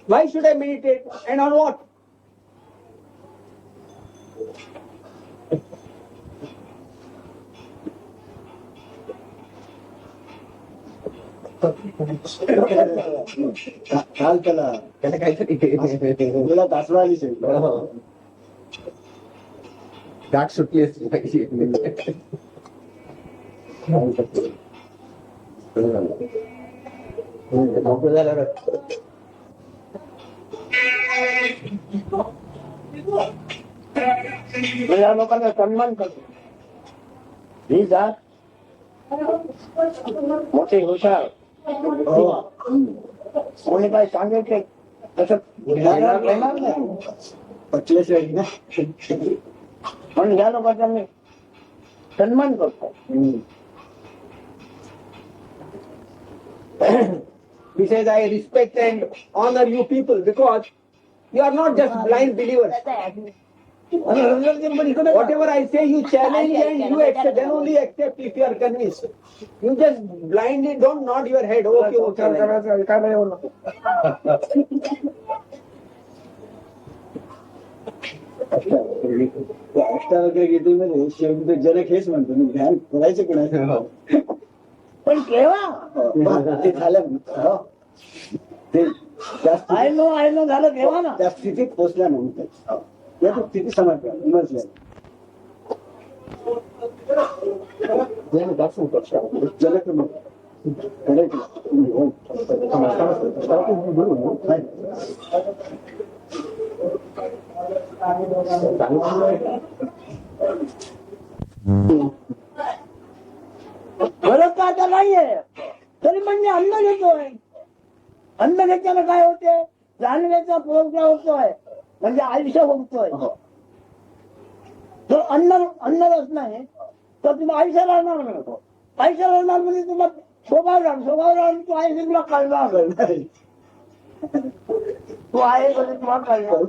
Why should I meditate? And on what? काल त्याला तुला दासवायला शिकलो That सुटली असली पाहिजे. या लोकांना सन्मान करतो ही जात मोठे हुशार कोणी काय सांगितले तसं येणार नाही पटल्याशिवाय ना म्हणून या लोकांचा मी सन्मान करतो He says, I respect and honor you people because you are not just blind believers. Whatever I say, you challenge and you accept. Then only accept if you are convinced. You just blindly don't nod your head. Okay. Ashtavakra शेवटी जनक हेच म्हणतो मी ध्यान करायचं कोणाचं पण केव्हा ते झालं ते आय नो झालं केव्हा ना त्या स्थितीत पोचल्यानंतर या स्थिती समजल्या जनक गरज का आता नाहीये तरी म्हणजे अन्न घेतोय अन्न घेतल्यानं काय होते जाणण्याचा पुरवठा होतोय म्हणजे आयुष्य होतोय जर अन्नच नाही तर तुम्ही आयुष्य राहणार नाही आयुष्य राहणार म्हणजे तुला स्वभाव राहून तू आहे तुला कळणार तू आहे म्हणजे तुम्हाला कळणार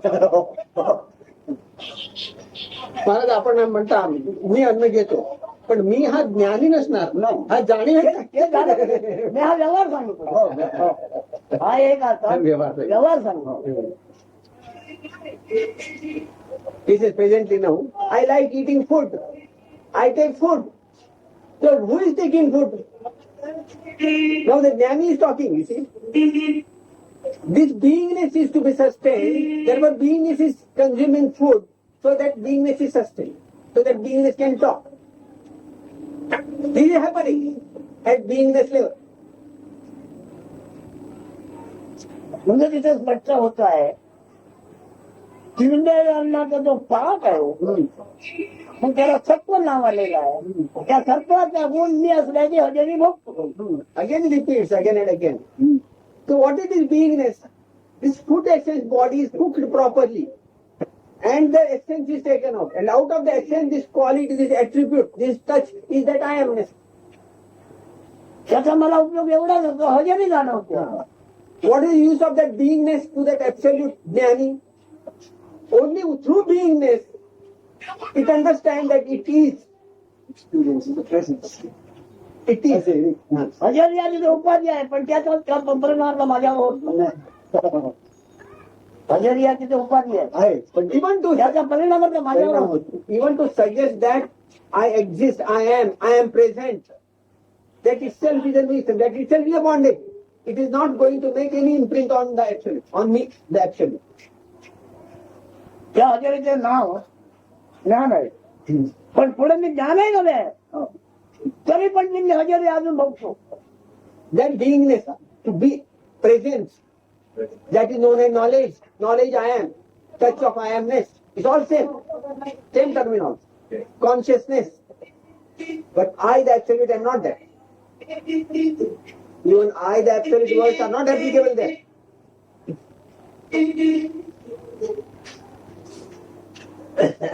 महाराज आपण म्हणता मी अन्न घेतो पण मी हा ज्ञानी नसणार हा जाणी ते झालं. मी हा व्यवहार सांगतो. हा एक आता व्यवहार सांगतो. He says presently now, I like eating food. I take food. So who is taking food? Now the jnani is talking, you see. This beingness is to be sustained. Therefore beingness is consuming food so that beingness is sustained. So that beingness can talk. This is happening at beingness level. म्हणजे तिथे स्पष्ट होत आहे चिंदे अन्नाचा जो पाक आहे मग त्याला सत्व नाव आलेलं आहे. त्या सत्वाचा गुण मी असल्याची हजेरी भोगतो. Again repeats again and again. So what is this beingness? This food essence body is cooked properly. And the essence is taken out. And out of the essence, this quality, this attribute, this touch is that I amness. त्याचा मला उपयोग एवढाच होतो हजेरी जाणवतो. What is the use of that beingness to that absolute jnani? Only through beingness, it understands that it is. Experience the presence. It is. हजेरी आणि जो उपाधी आहे पण त्याचा परिणाम माझ्यावर होत नाही. हजेरी आणि जो उपाधी आहे But even to त्याचा परिणाम माझ्यावर होतो. even to suggest that I exist, I am present, that itself is a nuisance, that itself is a bondage. It is not going to make any imprint on the absolute, on me, the absolute. त्या हजेरीचे नाव ज्ञान आहे पण पुढे मी ज्ञानही नव्हे तरी पण मी हजेरी अजून बघतो. That beingness, to be presence, that is known as knowledge. Knowledge I am, touch of I amness. It's all same terminology. Consciousness. But I, the absolute, am not that. Even I, the absolute words are not applicable there.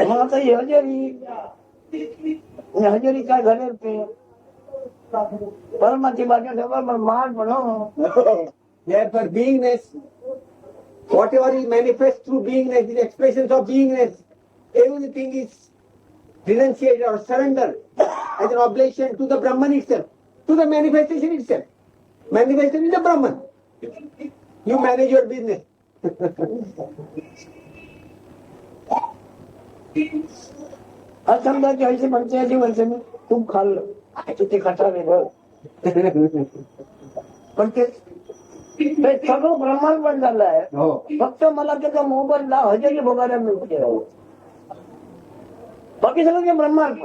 मग आता ही हजेरी काय घडेल ते परमाची बाजू ठेवा मान म्हणून. Therefore, beingness, whatever is manifest through beingness, is expressions of beingness. Everything is renunciated or surrendered as an oblation to the Brahman itself, to the manifestation itself. Manifestation is the Brahman. You manage your business. आज समजा 40-85 वर्ष मी खूप खाल्लं ते खटावे पण ते सगळं ब्रह्मांड पण झालं आहे. फक्त मला त्याचा मोबदला हजेरी भोगायला मिळते. बाकी सगळं ते ब्रह्मांड.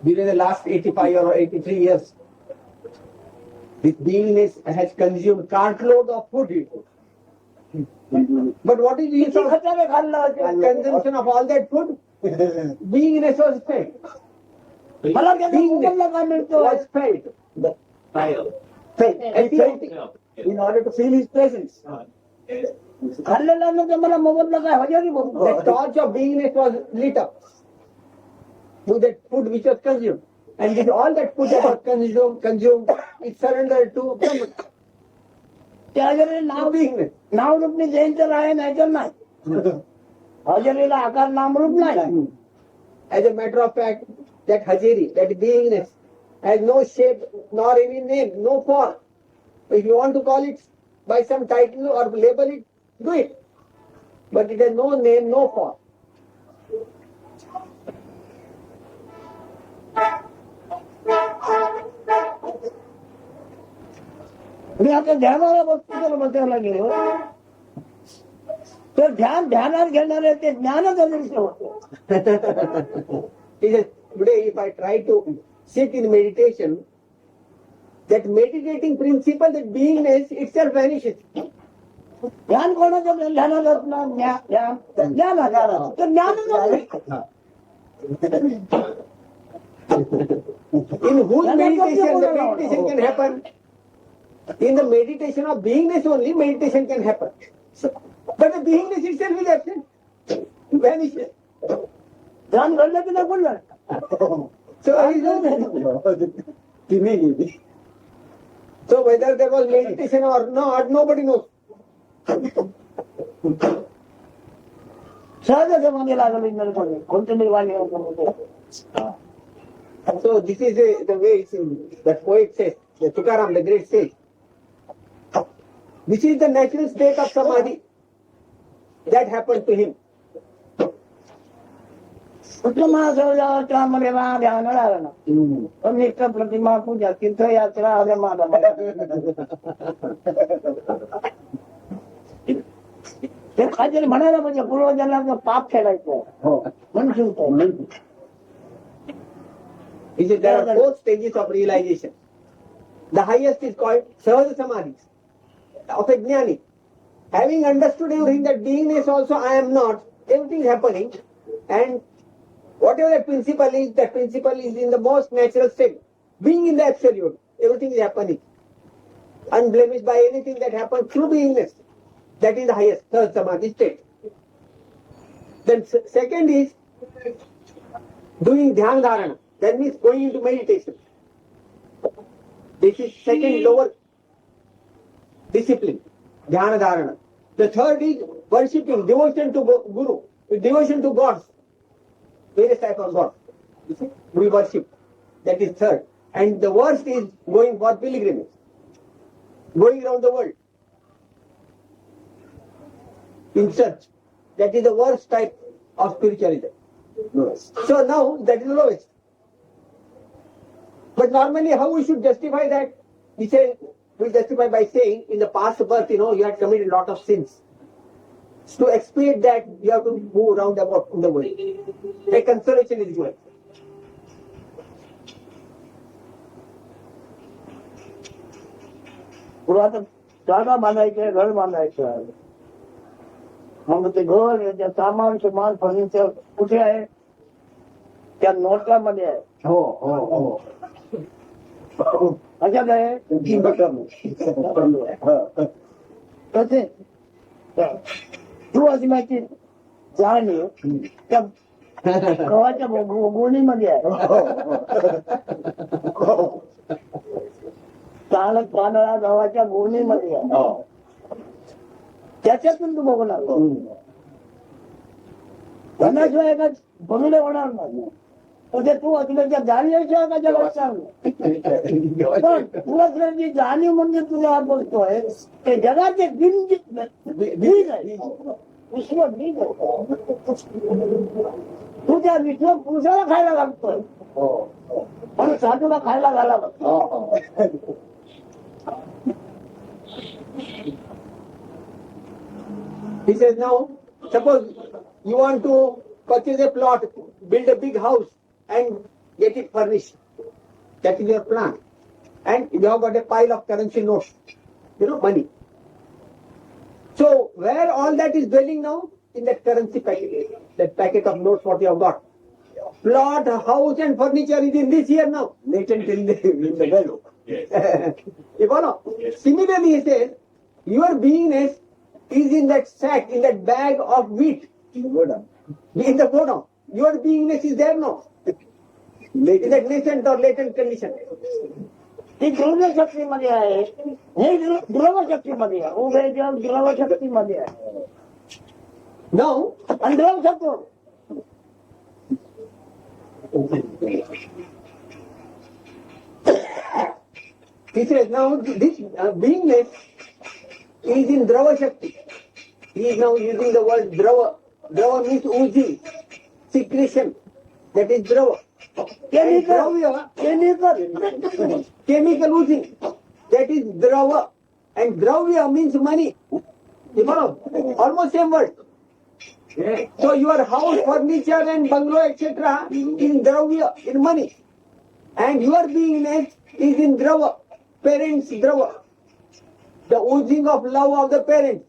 During the last 85 or 83 years, this beingness has consumed cartload of food. But what is the use of खटावे खाल्लं consumption of all that food? Beingness was fed. मला त्याचा मोबदला काय मिळतो. Was fed. Fed. In order to feel his presence. खाल्लेला नव्हतं मला मोबदला काय हजेरी The भोगतो. torch of beingness was lit up with that food which was consumed. And this, all that food that was consumed, it surrendered to Brahman. त्या हजेरीला नाव Beingness. नाव रूप मी जैन तर आहे नाही तर नाही. हजेरीला आकार नामरूप नाही. As a matter of fact, that hajeri, that beingness, has no shape nor any name, no form. If you want to call it by some title or label it, do it. But it has no name, no form. मी आता ध्यानाला बसतो बसायला गेलो तर ध्यानात घेणारे ते ज्ञानच अदृश्य होतं. He says, today if I try to sit in meditation, that meditating principle, that beingness itself vanishes. ध्यान कोणाचं ध्यानात असणार ध्यान ज्ञान आधार तर ज्ञानच अदृश्य. In whose meditation the meditation can happen? In the meditation of beingness only, meditation can happen. But the beingness itself is absent, vanishes. ध्यान घडलं की नाही बोललं. So, so whether there was meditation or not, nobody knows. सहज समाधी लागली कोणत्या निर्वाणी So this is the way it's in, that poet says, the Tukaram, the great sage. This is the natural state of samadhi that happened to him. उत्तमा सौजा मरे वहाँ ध्यान रहना और निष्ठा प्रतिमा पूजा तीर्थ यात्रा अरे माता ते खाजल म्हणायला म्हणजे पूर्वजन्माचं पाप फेडायचं म्हणून शिवतो. He said there are 4 stages of realization. The highest is called Sahaja Samadhi of a Jnani. Having understood everything, that beingness also I am not, everything is happening, and whatever that principle is in the most natural state. Being in the absolute, everything is happening. Unblemished by anything that happens through beingness. That is the highest, third samadhi state. Then second is doing dhyan dharana. That means going into meditation. This is second lower discipline, dhyana dharana. The third is worshipping, devotion to Guru, devotion to gods. Various types of gods. You see, we worship. That is third. And the worst is going for pilgrimage. Going around the world. In search. That is the worst type of spiritualism. So now, that is the lowest. But normally how we should justify that? We justify by saying, in the past birth, you had committed a lot of sins. To expiate that, you have to move around about in the world. A consolation is given. पुरातन जागा बांधायचे घर बांधायचं मग ते घर त्या सामान सुमान furniture कुठे आहे त्या नोटामध्ये आहे. हो हो हो कशात आहे कसे तू आत्म्याची जाणीव त्या गव्हाच्या गोणीमध्ये आहे. चालत पांढरा गव्हाच्या गोणीमध्ये आहे. त्याच्यातून तू बघणार त्यांनाशिवाय का बघले होणार नाही. म्हणजे तू असल्याच्या जाणीवशिवाय का जगात चांगलं पण तुला असल्याची जाणीव म्हणजे तुला बोलतोय ते जगाचे बीज आहे. विश्व बीज आहे. तू त्या विश्व पुरुषाला खायला लागतोय पण साधूला खायला घाला लागतो. He says now, suppose you want to purchase a plot, build a big house and get it furnished. That is your plan. And you have got a pile of currency notes, money. So where all that is dwelling now? In that currency packet, that packet of notes what you have got. Plot, house and furniture is in this here now. Latent in the value. You follow? Similarly, he says, your beingness is in that sack, in that bag of wheat. In the godown. Your beingness is there now. In that nascent or latent condition. ती द्रव्य शक्तीमध्ये आहे. हे द्रव शक्तीमध्ये आहे. उभे जग द्रव शक्तीमध्ये आहे. Now, आणि द्रव शक्ती he says now this beingness is in Drava Shakti. He is now using the word Drava. Drava means oozing, secretion. That is Drava. And Dravya, chemical oozing. That is Drava. And Dravya means money. You follow? Almost same word. So your house, furniture and bungalow, etc. in Dravya, in money. And your beingness is in Drava, parents Drava. The oozing of love of the parents.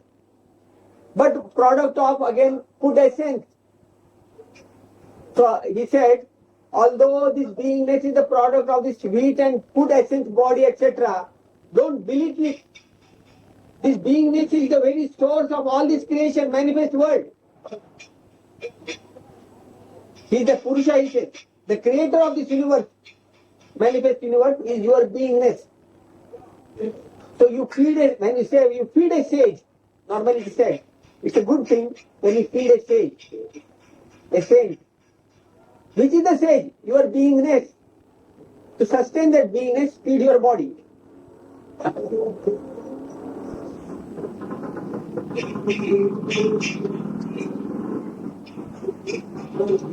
But product of, again, food essence. So he said, although this beingness is the product of this wheat and food essence body, etc., don't belittle it. This beingness is the very source of all this creation, manifest world. He is the Purusha, he says. The creator of this universe, manifest universe, is your beingness. So you feed when you say you feed a sage, normally it is said, it's a good thing when you feed a sage, a saint. Which is the sage? Your beingness. To sustain that beingness, feed your body.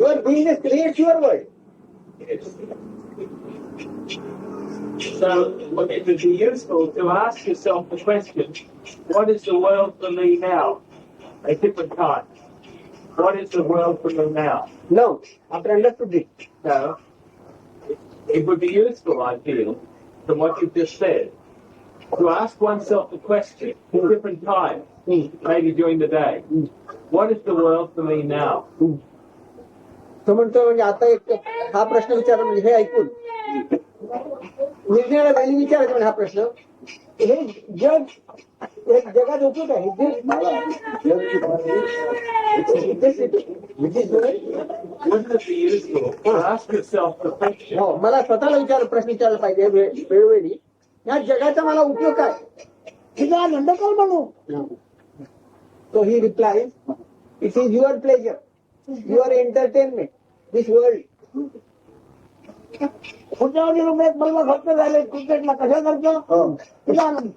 Your beingness creates your world. So it would be useful to ask yourself the question, what is the world for me now? At different times. What is the world for me now? Now, after understood it, So it would be useful, I feel, from what you've just said, to ask oneself the question at different times, maybe during the day, what is the world for me now? तो म्हणतो म्हणजे आता एक हा प्रश्न विचारला म्हणजे हे ऐकून निर्णयाला वेळी विचारायचा म्हणजे हा प्रश्न हे जग एक जगात उपयोग आहे Wouldn't it be useful to ask yourself the question, हो मला स्वतःला प्रश्न विचारला पाहिजे वेळोवेळी या जगाचा मला उपयोग काय तुझा आनंद कर म्हणू So he replies, it is your pleasure, your entertainment, this world. पुढच्या रुपयात मला खर्च झाले क्रिकेटला कशा करतो तुझा आनंद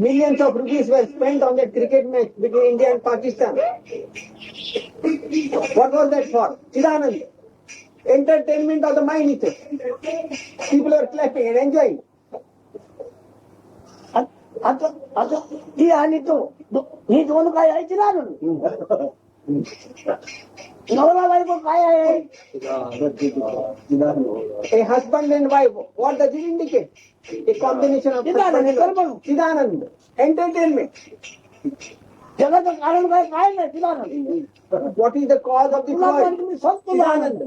Millions of rupees were spent on that cricket match between India and Pakistan. What was that for? Chidanand. Entertainment of the mind itself. People are clapping and enjoying. आता आता ती आणि तो ही दोन काय आहे तिला नवरा बायको काय आहे A husband and wife, what does it indicate? A combination of husband and wife. Chidanand. Entertainment. जगाचं कारण काय काय नाही तिला What is the cause of this world? Chidanand.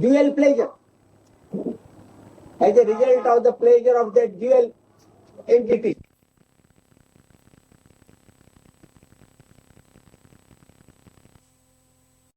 Dual pleasure. As a result of the pleasure of that dual entity.